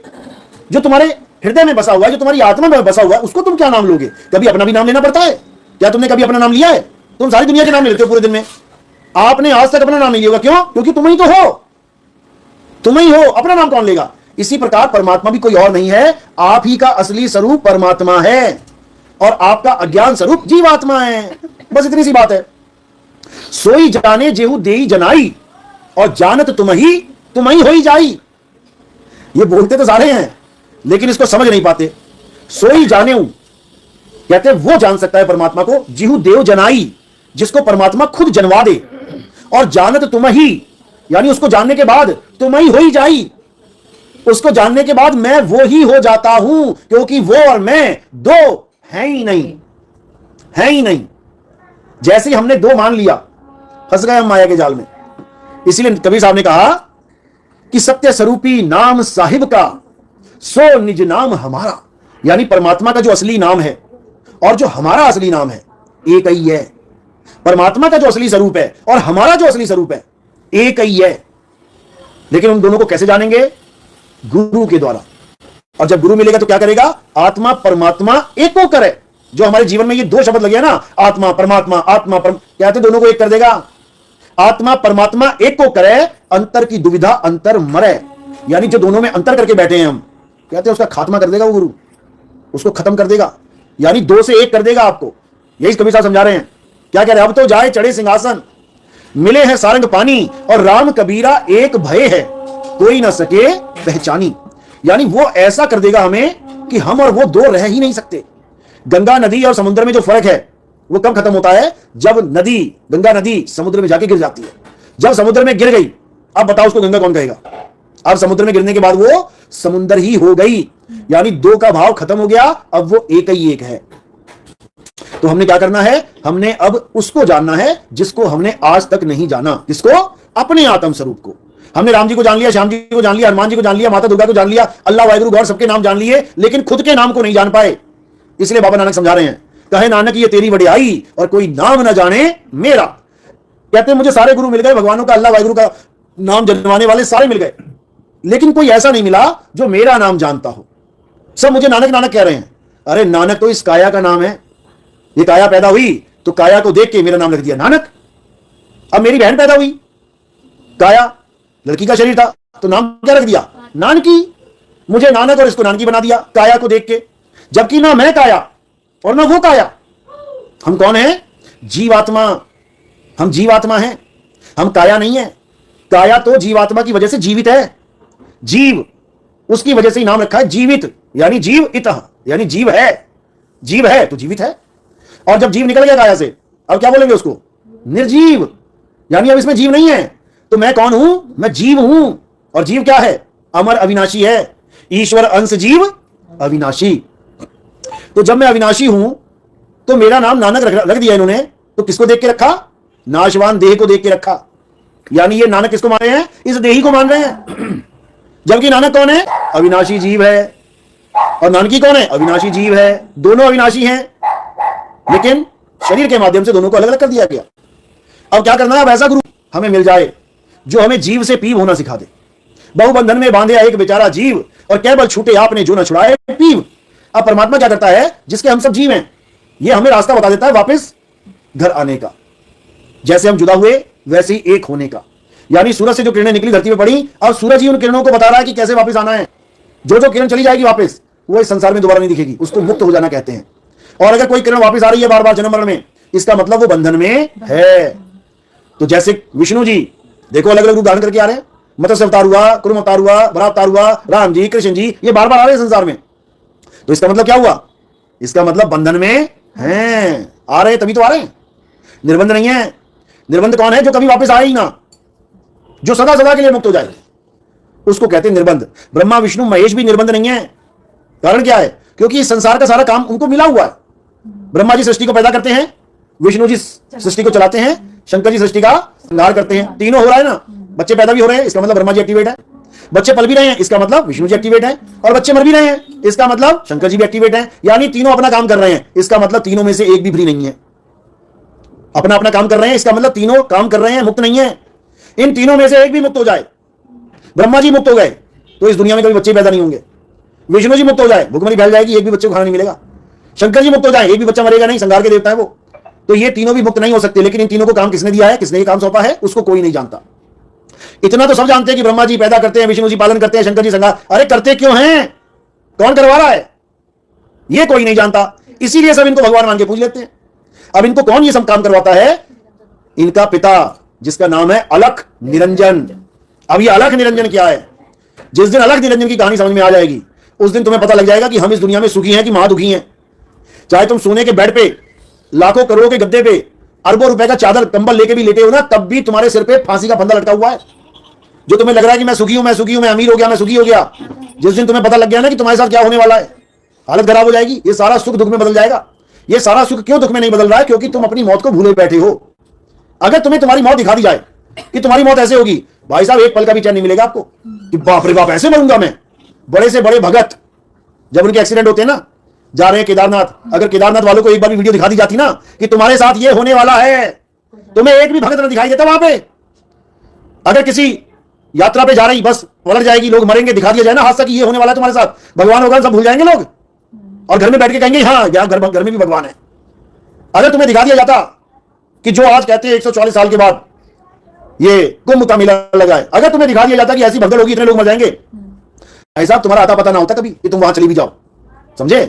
जो तुम्हारे हृदय में बसा हुआ है, जो तुम्हारी आत्मा में बसा हुआ है, उसको तुम क्या नाम लोगे? कभी अपना भी नाम लेना पड़ता है क्या? तुमने कभी अपना नाम लिया है? तुम सारी दुनिया के नाम लेते हो पूरे दिन में, आपने आज तक अपना नाम नहीं लिया होगा। क्यों? क्योंकि तुम ही तो हो, तुम ही हो, अपना नाम कौन लेगा? इसी प्रकार परमात्मा भी कोई और नहीं है, आप ही का असली स्वरूप परमात्मा है और आपका अज्ञान स्वरूप जीवात्मा है। बस इतनी सी बात है। सोई जाने जेहू देई जनाई, और जानत तुम ही होई जाई। ये बोलते तो सारे हैं लेकिन इसको समझ नहीं पाते। सोई जाने कहते हैं वो जान सकता है परमात्मा को, जीहू देव जनाई, जिसको परमात्मा खुद जनवा दे। और जानत तुम ही, यानी उसको जानने के बाद तुम ही होई जाई। उसको जानने के बाद मैं वो ही हो जाता हूं, क्योंकि वो और मैं दो है ही नहीं, है ही नहीं। जैसे ही हमने दो मान लिया फंस गए हम माया के जाल में। इसीलिए कबीर साहब ने कहा कि सत्य स्वरूपी नाम साहिब का, सो निज नाम हमारा। यानी परमात्मा का जो असली नाम है और जो हमारा असली नाम है एक ही है। परमात्मा का जो असली स्वरूप है और हमारा जो असली स्वरूप है एक ही है। लेकिन उन दोनों को कैसे जानेंगे? गुरु के द्वारा। और जब गुरु मिलेगा तो क्या करेगा? आत्मा परमात्मा एक को करे। जो हमारे जीवन में ये दो शब्द लगे ना, आत्मा परमात्मा, आत्मा कहते दोनों को एक कर देगा। आत्मा परमात्मा एक को करे, अंतर की दुविधा अंतर मरे। यानी जो दोनों में अंतर करके बैठे हैं हम, कहते हैं उसका खात्मा कर देगा वो गुरु, उसको खत्म कर देगा, यानी दो से एक कर देगा आपको। यही कबीर साहब समझा रहे हैं। क्या कह रहे हैं? अब तो जाए चढ़े सिंहासन, मिले हैं सारंग पानी, और राम कबीरा एक भय है, कोई ना सके पहचानी। यानी वो ऐसा कर देगा हमें कि हम और वो दो रह ही नहीं सकते। गंगा नदी और समुद्र में जो फर्क है वो कब खत्म होता है? जब नदी, गंगा नदी समुद्र में जाके गिर जाती है। जब समुद्र में गिर गई, अब बताओ उसको गंगा कौन कहेगा? अब समुद्र में गिरने के बाद वो समुद्र ही हो गई, यानी दो का भाव खत्म हो गया, अब वो एक ही एक है। तो हमने क्या करना है? हमने अब उसको जानना है जिसको हमने आज तक नहीं जाना। किसको? अपने आत्म स्वरूप को। हमने राम जी को जान लिया, श्याम जी को जान लिया, हनुमान जी को जान लिया, माता दुर्गा को जान लिया, अल्लाह वाहिगुरु गौर सबके नाम जान लिए, लेकिन खुद के नाम को नहीं जान पाए। इसलिए बाबा नानक समझा रहे हैं, कहे नानक ये तेरी वडियाई और कोई नाम ना जाने मेरा। कहते हैं मुझे सारे गुरु मिल गए, भगवानों का, अल्लाह वाहिगुरु का नाम जनवाने वाले सारे मिल गए, लेकिन कोई ऐसा नहीं मिला जो मेरा नाम जानता हो। सब मुझे नानक नानक कह रहे हैं। अरे नानक तो इस काया का नाम है। ये काया पैदा हुई तो काया को देख के मेरा नाम लिख दिया नानक। अब मेरी बहन पैदा हुई, काया, लड़की का शरीर था तो नाम क्या रख दिया? नानकी। मुझे नानक और इसको नानकी बना दिया काया को देख के, जबकि ना मैं काया और ना वो काया। हम कौन है? जीवात्मा। हम जीवात्मा हैं, हम काया नहीं है। काया तो जीवात्मा की वजह से जीवित है, जीव, उसकी वजह से ही नाम रखा है जीवित, यानी जीव इतः, यानी जीव है। जीव है तो जीवित है। और जब जीव निकल गया काया से, अब क्या बोलेंगे उसको? निर्जीव, यानी अब इसमें जीव नहीं है। तो मैं कौन हूं? मैं जीव हूं। और जीव क्या है? अमर अविनाशी है। ईश्वर अंश जीव अविनाशी। तो जब मैं अविनाशी हूं तो मेरा नाम नानक रख दिया इन्होंने। तो किसको देख के रखा? नाशवान देह को देख के रखा। यानी ये नानक किसको मान रहे हैं? इस देही को मान रहे हैं। जबकि नानक कौन है? अविनाशी जीव है। और नानकी कौन है? अविनाशी जीव है। दोनों अविनाशी हैं, लेकिन शरीर के माध्यम से दोनों को अलग अलग कर दिया गया। अब क्या करना है? वैसा गुरु हमें मिल जाए जो हमें जीव से पीव होना सिखा दे। बहुबंधन में बांधे एक बेचारा जीव, और केवल छूटे आपने जो न छुड़ाए पीव। अब परमात्मा क्या करता है? जिसके हम सब जीव हैं, ये हमें रास्ता बता देता है वापस घर आने का। जैसे हम जुदा हुए वैसे ही एक होने का। यानी सूरज से जो किरणें निकली धरती पे पड़ी, अब सूरज ही उन किरणों को बता रहा है कि कैसे वापस आना है। जो जो किरण चली जाएगी वापस, वो इस संसार में दोबारा नहीं दिखेगी, उसको मुक्त हो जाना कहते हैं। और अगर कोई किरण वापस आ रही है बार बार जन्म मरण में, इसका मतलब वो बंधन में है। तो जैसे विष्णु जी देखो अलग अलग रूप धारण करके आ रहे हैं। मत्स्य अवतार हुआ, कुर्म अवतार हुआ, बराह अवतार हुआ, राम जी, कृष्ण जी, ये बार बार आ रहे हैं संसार में। तो इसका मतलब क्या हुआ? इसका मतलब बंधन में हैं, आ रहे तभी तो आ रहे हैं, निर्बंध नहीं है। निर्बंध कौन है? जो कभी वापस आए ही ना, जो सदा सदा के लिए मुक्त हो जाए, उसको कहते हैं निर्बंध। ब्रह्मा विष्णु महेश भी निर्बंध नहीं है। कारण क्या है? क्योंकि इस संसार का सारा काम उनको मिला हुआ है। ब्रह्मा जी सृष्टि को पैदा करते हैं, विष्णु जी सृष्टि को चलाते हैं, शंकर जी सृष्टि का संहार करते हैं। तीनों हो रहा है ना, बच्चे पैदा भी हो रहे हैं, इसका मतलब ब्रह्मा जी एक्टिवेट है। बच्चे पल भी रहे हैं, इसका मतलब विष्णु जी एक्टिवेट है। और बच्चे मर भी रहे हैं, इसका मतलब शंकर जी भी एक्टिवेट है। यानी तीनों अपना काम कर रहे हैं, इसका मतलब तीनों में से एक भी फ्री नहीं है। अपना अपना काम कर रहे हैं, इसका मतलब तीनों काम कर रहे हैं, मुक्त नहीं है। इन तीनों में से एक भी मुक्त हो जाए, ब्रह्मा जी मुक्त हो गए तो इस दुनिया में कभी बच्चे पैदा नहीं होंगे। विष्णु जी मुक्त हो जाए, भूखमरी फैल जाएगी, एक भी बच्चे को खाना नहीं मिलेगा। शंकर जी मुक्त हो जाए, एक भी बच्चा मरेगा नहीं, संसार के देवता है वो। तो ये तीनों भी मुक्त नहीं हो सकते। लेकिन इन तीनों को काम किसने दिया है, किसने ये काम सौंपा है, उसको कोई नहीं जानता। इतना तो सब जानते हैं कि ब्रह्मा जी पैदा करते हैं, विष्णु जी पालन करते हैं, शंकर जी संहार। अरे करते क्यों हैं, कौन करवा रहा है, ये कोई नहीं जानता। इसीलिए सब इनको भगवान मान के पूज लेते हैं। अब इनको कौन ये सब काम करवाता है? इनका पिता, जिसका नाम है अलख निरंजन। अब ये अलख निरंजन क्या है? जिस दिन अलख निरंजन की कहानी समझ में आ जाएगी, उस दिन तुम्हें पता लग जाएगा कि हम इस दुनिया में सुखी हैं कि महादुखी हैं। चाहे तुम सोने के बेड पे, लाखों करोड़ों के गद्दे पे, अरबों रुपए का चादर कंबल लेके भी लेटे हो ना, तब भी तुम्हारे सिर पे फांसी का फंदा लटका हुआ है। जो तुम्हें लग रहा है कि मैं सुखी हूं, मैं सुखी हूं, मैं अमीर हो गया, मैं सुखी हो गया, जिस दिन तुम्हें पता लग गया ना कि तुम्हारे साथ क्या होने वाला है, हालत खराब हो जाएगी। ये सारा सुख दुख में बदल जाएगा। ये सारा सुख क्यों दुख में नहीं बदल रहा है? क्योंकि तुम अपनी मौत को भूले बैठे हो। अगर तुम्हें तुम्हारी मौत दिखा दी जाए कि तुम्हारी मौत ऐसे होगी, भाई साहब एक पल का भी चैन नहीं मिलेगा आपको कि बाप रे बाप ऐसे मरूंगा मैं। बड़े से बड़े भगत जब उनके एक्सीडेंट होते हैं ना, जा रहे हैं केदारनाथ, अगर केदारनाथ वालों को एक बार भी वीडियो दिखा दी जाती ना कि तुम्हारे साथ ये होने वाला है, तुम्हें एक भी भगत न दिखाई देता वहां पे। अगर किसी यात्रा पे जा रही बस पलट जाएगी, लोग मरेंगे, दिखा दिया जाए ना हादसा कि ये होने वाला है तुम्हारे साथ, भगवान होगा, सब भूल जाएंगे लोग और घर में बैठ के कहेंगे हाँ यार घर में भी भगवान है। अगर तुम्हें दिखा दिया जाता कि जो आज कहते हैं 140 साल के बाद ये कुंभ का मेला लगा है, अगर तुम्हें दिखा दिया जाता कि ऐसी भगदड़ होगी, इतने लोग मर जाएंगे, ऐसा तुम्हारा आता पता ना होता कभी कि तुम वहां चली भी जाओ। समझे?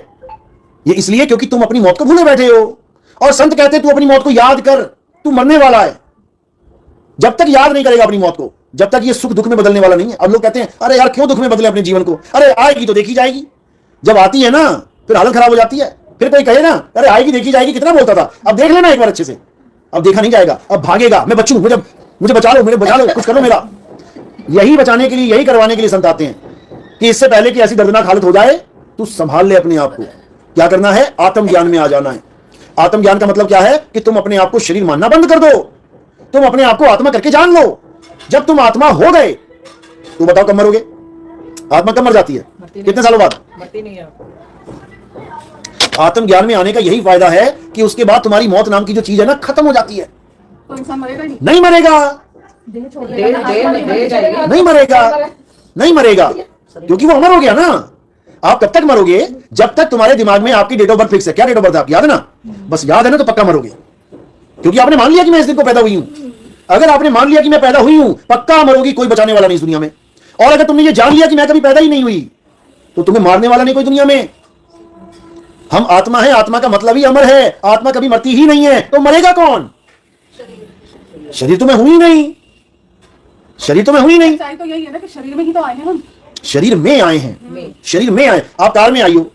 ये इसलिए क्योंकि तुम अपनी मौत को भूले बैठे हो। और संत कहते तू अपनी मौत को याद कर, तू मरने वाला है। जब तक याद नहीं करेगा अपनी मौत को, जब तक ये सुख दुख में बदलने वाला नहीं है। अब लोग कहते हैं अरे यार क्यों दुख में बदले अपने जीवन को, अरे आएगी तो देखी जाएगी। जब आती है ना फिर हालत खराब हो जाती है। फिर कोई कहे ना अरे आएगी देखी जाएगी, कितना बोलता था, अब देख लेना एक बार अच्छे से। अब देखा नहीं जाएगा, अब भागेगा, मैं बच्चू, मुझे बचा लो, मुझे बचा लो, कुछ करो मेरा। यही बचाने के लिए, यही करवाने के लिए संत आते हैं कि इससे पहले कि ऐसी दर्दनाक हालत हो जाए तू संभाल ले अपने आप को। क्या करना है? आत्मज्ञान में आ जाना है। आत्मज्ञान का मतलब क्या है? कि तुम अपने आप को शरीर मानना बंद कर दो, तुम अपने आप को आत्मा करके जान लो। जब तुम आत्मा हो गए तो बताओ कब मरोगे? आत्मा कब मर जाती है? कितने सालों बाद? मरती नहीं है। आत्मज्ञान में आने का यही फायदा है कि उसके बाद तुम्हारी मौत नाम की जो चीज है ना खत्म हो जाती है। तो इंसान मरेगा ही नहीं मरेगा, नहीं मरेगा, नहीं मरेगा, क्योंकि वो अमर हो गया ना। आप कब तक मरोगे? जब तक तुम्हारे दिमाग में आपकी डेट ऑफ बर्थ फिक्स है। क्या डेट ऑफ बर्थ है आपकी? याद है ना? बस याद है ना तो पक्का मरोगे, क्योंकि आपने मान लिया कि मैं इस दिन को पैदा हुई हूं। अगर आपने मान लिया कि मैं पैदा हुई हूं, पक्का मरोगी, कोई बचाने वाला नहीं इस दुनिया में। और अगर तुमने ये जान लिया कि मैं कभी पैदा ही नहीं हुई, तो तुम्हें मारने वाला नहीं कोई दुनिया में। हम आत्मा है, आत्मा का मतलब ही अमर है। आत्मा कभी मरती ही नहीं है, तो मरेगा कौन? शरीर तुम्हें हुई नहीं, शरीर तुम्हें हुई नहीं। सच्चाई तो यही है ना कि शरीर में ही तो आए हैं हम। शरीर में आए हैं, शरीर में आए। आप कार में आई हो,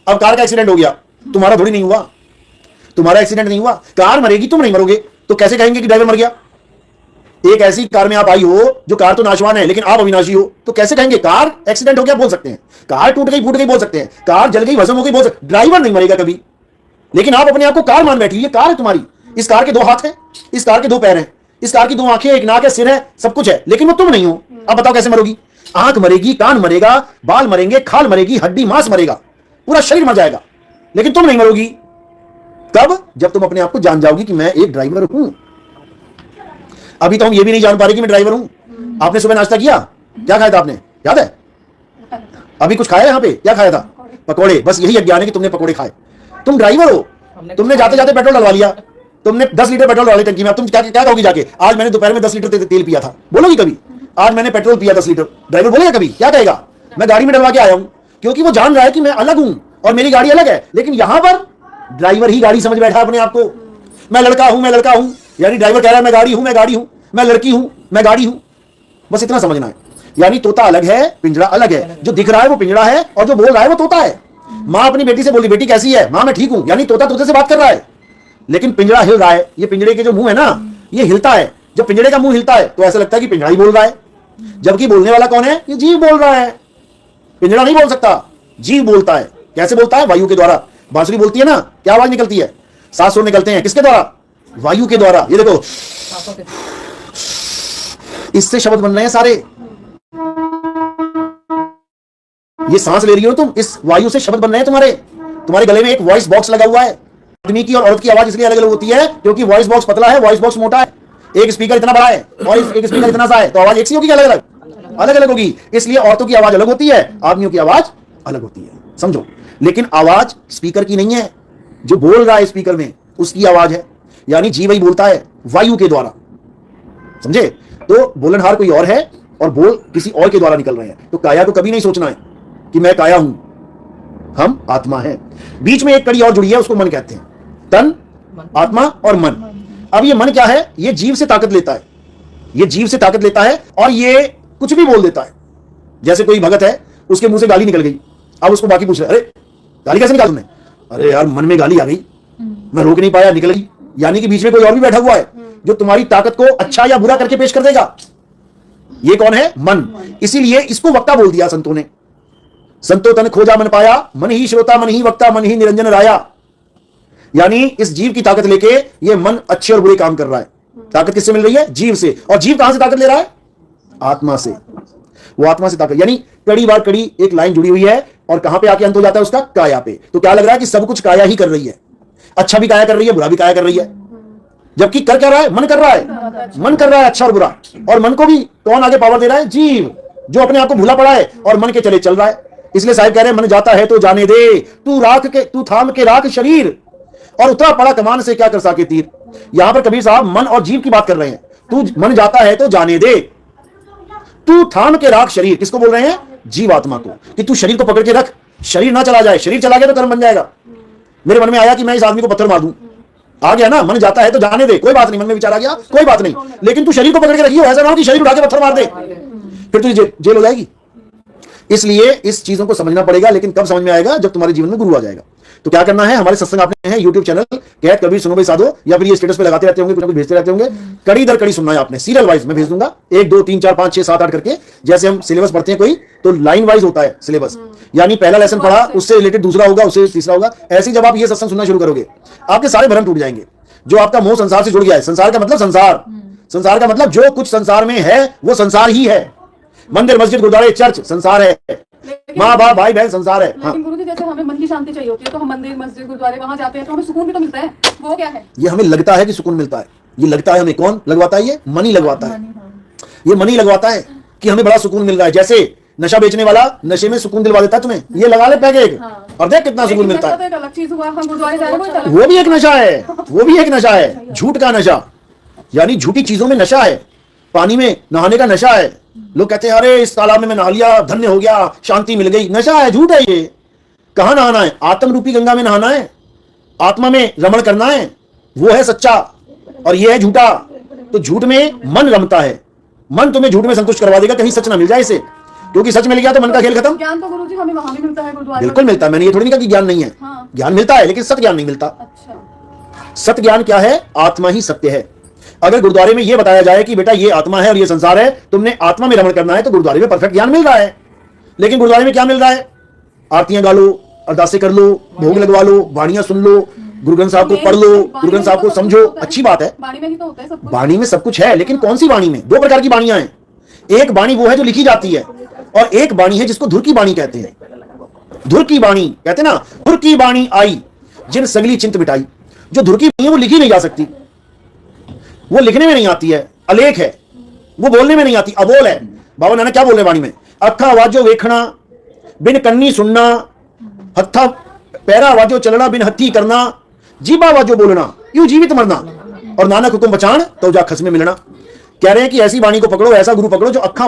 अब कार का एक्सीडेंट हो गया, तुम्हारा थोड़ी नहीं हुआ, तुम्हारा एक्सीडेंट नहीं हुआ। कार मरेगी, तुम नहीं मरोगे। तो कैसे कहेंगे कि ड्राइवर मर गया? एक ऐसी कार में आप आई हो जो कार तो नाशवान है लेकिन आप अविनाशी हो, तो कैसे कहेंगे कार एक्सीडेंट हो गया? बोल सकते हैं। कार टूट गई, फूट गई बोल सकते हैं। कार जल गई, भस्म हो गई बोल सकते हैं। ड्राइवर नहीं मरेगा कभी। लेकिन आप अपने आप को कार मान बैठी। ये कार है तुम्हारी, इस कार के 2 हाथ हैं, इस कार के 2 पैर हैं, इस कार की 2 आंखें, एक नाक है, सिर है, सब कुछ है, लेकिन वो तुम नहीं हो। अब बताओ कैसे मरोगी? आंख मरेगी, कान मरेगा, बाल मरेंगे, खाल मरेगी, हड्डी मांस मरेगा, पूरा शरीर मर जाएगा, लेकिन तुम नहीं मरोगी। कब? जब तुम अपने आप को जान जाओगी कि मैं एक ड्राइवर हूं। अभी तो हम ये भी नहीं जान पा रहे कि मैं ड्राइवर हूं। आपने सुबह नाश्ता किया, क्या खाया था आपने? याद है? अभी कुछ खाया? यहां पे क्या खाया था? पकोड़े। बस यही अज्ञान है कि तुमने पकोड़े खाए। तुम ड्राइवर हो, तुमने जाते जाते पेट्रोल डलवा लिया, तुमने 10 लीटर पेट्रोल डाली टंकी में। अब तुम क्या क्या कहोगी जाके? आज मैंने दोपहर में 10 लीटर तेल पिया था, बोलोगी कभी? आज मैंने पेट्रोल पिया 10 लीटर, ड्राइवर बोलेगा कभी? क्या कहेगा? मैं गाड़ी में डलवा के आया हूं, क्योंकि वो जान रहा है कि मैं अलग हूं और मेरी गाड़ी अलग है। लेकिन यहां पर ड्राइवर ही गाड़ी समझ बैठा अपने आप को। मैं लड़का हूं, मैं लड़का हूं, यानी ड्राइवर कह रहा है मैं गाड़ी हूं, मैं गाड़ी हूं, मैं लड़की हूं, मैं गाड़ी हूं। बस इतना समझना है। यानी तोता अलग है, पिंजरा अलग है। जो दिख रहा है वो पिंजरा है और जो बोल रहा है वो तोता है। मां अपनी बेटी से बोली बेटी कैसी है, मां मैं ठीक हूं, यानी तोता तोते से बात कर रहा है, लेकिन पिंजरा हिल रहा है। ये पिंजरे के जो मुंह है ना, ये हिलता है। जब पिंजरे का मुंह हिलता है तो ऐसा लगता है कि पिंजरा ही बोल रहा है, जबकि बोलने वाला कौन है? ये जीव बोल रहा है। पिंजरा नहीं बोल सकता, जीव बोलता है। कैसे बोलता है? वायु के द्वारा। बांसुरी बोलती है ना, क्या आवाज निकलती है? 7 सुर निकलते हैं, किसके द्वारा? वायु के द्वारा। ये देखो, इससे शब्द बन रहे हैं सारे। ये सांस ले रही हो तुम, इस वायु से शब्द बन रहे हैं तुम्हारे गले में एक वॉइस बॉक्स लगा हुआ है। आदमी की और औरत की आवाज इसलिए अलग अलग होती है क्योंकि वॉइस बॉक्स पतला है, वॉइस बॉक्स मोटा है। एक स्पीकर इतना बड़ा है और एक स्पीकर इतना सा है, तो आवाज एक सी होगी, अलग अलग होगी। इसलिए औरतों की आवाज अलग होती है, आदमियों की आवाज अलग होती है, समझो। लेकिन आवाज स्पीकर की नहीं है, जो बोल रहा है स्पीकर में उसकी आवाज है, यानी जीव ही बोलता है वायु के द्वारा, समझे। तो बोलनहार कोई और है और बोल किसी और के द्वारा निकल रहे हैं। तो काया को कभी नहीं सोचना है कि मैं काया हूं, हम आत्मा है। बीच में एक कड़ी और जुड़ी है, उसको मन कहते हैं। तन, आत्मा और मन। अब ये मन क्या है? ये जीव से ताकत लेता है, ये जीव से ताकत लेता है और ये कुछ भी बोल देता है। जैसे कोई भगत है, उसके मुंह से गाली निकल गई, अब उसको बाकी पूछ रहे, अरे गाली कैसे निकाली तुमने? अरे यार मन में गाली आ गई, मैं रोक नहीं पाया, निकल गई। यानी कि बीच में कोई और भी बैठा हुआ है जो तुम्हारी ताकत को अच्छा या बुरा करके पेश कर देगा। ये कौन है? मन। इसीलिए इसको वक्ता बोल दिया संतों ने। संतो तन खोजा मन पाया, मन ही श्रोता मन ही वक्ता मन ही निरंजन राया। यानी इस जीव की ताकत लेके ये मन अच्छे और बुरे काम कर रहा है। ताकत किससे मिल रही है? जीव से। और जीव कहां से ताकत ले रहा है? आत्मा से। वो आत्मा से ताकत, यानी कड़ी बार कड़ी एक लाइन जुड़ी हुई है और कहां पे आके अंत हो जाता है उसका? काया पे। तो क्या लग रहा है कि सब कुछ काया ही कर रही है, अच्छा भी काया कर रही है, बुरा भी काया कर रही है। जबकि कर क्या रहा है? मन कर रहा है, मन कर रहा है अच्छा और बुरा। और मन को भी कौन आगे पावर दे रहा है? जीव, जो अपने आप को भूला पड़ा है और मन के चले चल रहा है। इसलिए साहिब कह रहे हैं मन जाता है तो जाने दे, तू थाम के राख शरीर और उतरा पड़ा कमान से क्या कर सके तीर। यहां पर कबीर साहब मन और जीव की बात कर रहे हैं। तू मन जाता है तो जाने दे, तू थाम के राख शरीर। किसको बोल रहे हैं? जीव आत्मा को, कि तू शरीर को पकड़ के रख, शरीर ना चला जाए। शरीर चला गया तो कर्म बन जाएगा। मेरे मन में आया कि मैं इस आदमी को पत्थर मार दूं, आ गया ना, मन जाता है तो जाने दे, कोई बात नहीं। मन में विचार आ गया, कोई बात नहीं, लेकिन तू शरीर को पकड़ के रखियो, ऐसा ना हो कि शरीर उठा के पत्थर मार दे, फिर तुझे जेल हो जाएगी। इसलिए इस चीजों को समझना पड़ेगा। लेकिन कब समझ में आएगा? जब तुम्हारे जीवन में गुरु आ जाएगा। तो क्या करना है? हमारे सत्संग आपने हैं यूट्यूब चैनल कहत कबीर सुनो भाई साधो, या फिर ये स्टेटस पे लगाते रहते होंगे, कुछ ना कुछ भेजते रहते होंगे। कड़ी दर कड़ी सुनना है आपने, सीरियल वाइज मैं भेज दूंगा, 1 2 3 4 5 6 7 8 करके। जैसे हम सिलेबस पढ़ते हैं कोई, तो लाइन वाइज होता है सिलेबस, यानी पहला लेसन पढ़ा, उससे रिलेटेड दूसरा होगा, उससे तीसरा होगा। ऐसे जब आप ये सत्संग सुनना शुरू करोगे, आपके सारे भ्रम टूट जाएंगे। जो आपका मोह संसार से जुड़ गया है, संसार का मतलब संसार, संसार का मतलब जो कुछ संसार में है वो संसार ही है। मंदिर मस्जिद गुरुद्वारे चर्च संसार है, माँ बाप भाई बहन संसार है। हाँ। लेकिन गुरु जी जैसे हमें मन की शांति चाहिए होती है तो हम मंदिर मस्जिद गुरुद्वारे वहां जाते हैं तो हमें सुकून भी तो मिलता है, वो क्या है? ये हमें लगता है कि सुकून मिलता है, ये लगता है हमें। कौन लगवाता है? ये मन ही लगवाता है। ये मन ही लगवाता है कि हमें बड़ा सुकून मिल रहा है। जैसे नशा बेचने वाला नशे में सुकून दिलवा देता है तुम्हें, ये लगा ले पैक एक और देख कितना सुकून मिलता है। अलग चीज हुआ, हम गुरुद्वारे जा रहे हैं, वो भी एक नशा है, वो भी एक नशा है, झूठ का नशा, यानी झूठी चीजों में नशा है। पानी में नहाने का नशा है। लोग कहते हैं अरे इस तालाब में मैं नहा लिया, धन्य हो गया, शांति मिल गई। नशा है, झूठ है ये। कहां नहाना है? आत्म रूपी गंगा में नहाना है, आत्मा में रमण करना है, वो है सच्चा और ये है झूठा। तो झूठ में मन रमता है, मन तुम्हें झूठ में संतुष्ट करवा देगा, कहीं सच ना मिल जाए इसे, क्योंकि सच मिल गया तो मन का खेल खत्म। ज्ञान तो गुरु जी हमें वहां भी मिलता है गुरुद्वारे। बिल्कुल मिलता है, मैंने ये थोड़ी नहीं कहा कि ज्ञान नहीं है। हाँ। ज्ञान मिलता है लेकिन सत्य ज्ञान नहीं मिलता। अच्छा। सत्य ज्ञान क्या है? आत्मा ही सत्य है। अगर गुरुद्वारे में यह बताया जाए कि बेटा ये आत्मा है और ये संसार है, तुमने आत्मा में रमण करना है, तो गुरुद्वारे में परफेक्ट ज्ञान मिल रहा है। लेकिन गुरुद्वारे में क्या मिल रहा है? आरतियां गा लो, अरदासें कर लो, भोग लगवा लो, वाणियां सुन लो, गुरु ग्रंथ साहब को पढ़ लो, गुरु ग्रंथ साहब को समझो, अच्छी बात है। वाणी में ही तो होता है सब कुछ। वाणी में सब कुछ है, लेकिन कौन सी वाणी में? 2 प्रकार की वाणियां हैं। एक वाणी वो है जो लिखी जाती है और एक वाणी है जिसको धुर की वाणी कहते हैं। धुर की वाणी कहते हैं ना, धुर की वाणी आई जिन सगली चिंत मिटाई। जो धुर की वाणी है वो लिखी नहीं जा सकती, वो लिखने में नहीं आती है, अलेख है, वो बोलने में नहीं आती, अबोल है। बाबा नानक क्या बोल रहे वाणी में? अखा आवाजो वेखना बिन कन्नी सुनना, हत्था पैरा आवाजो चलना बिन हत्थी करना, जीबा आवाजो बोलना यूं जीवित मरना, और नानक हुकुम बचान तो जा खस में मिलना। कह रहे हैं कि ऐसी वाणी को पकड़ो, ऐसा गुरु पकड़ो जो अखा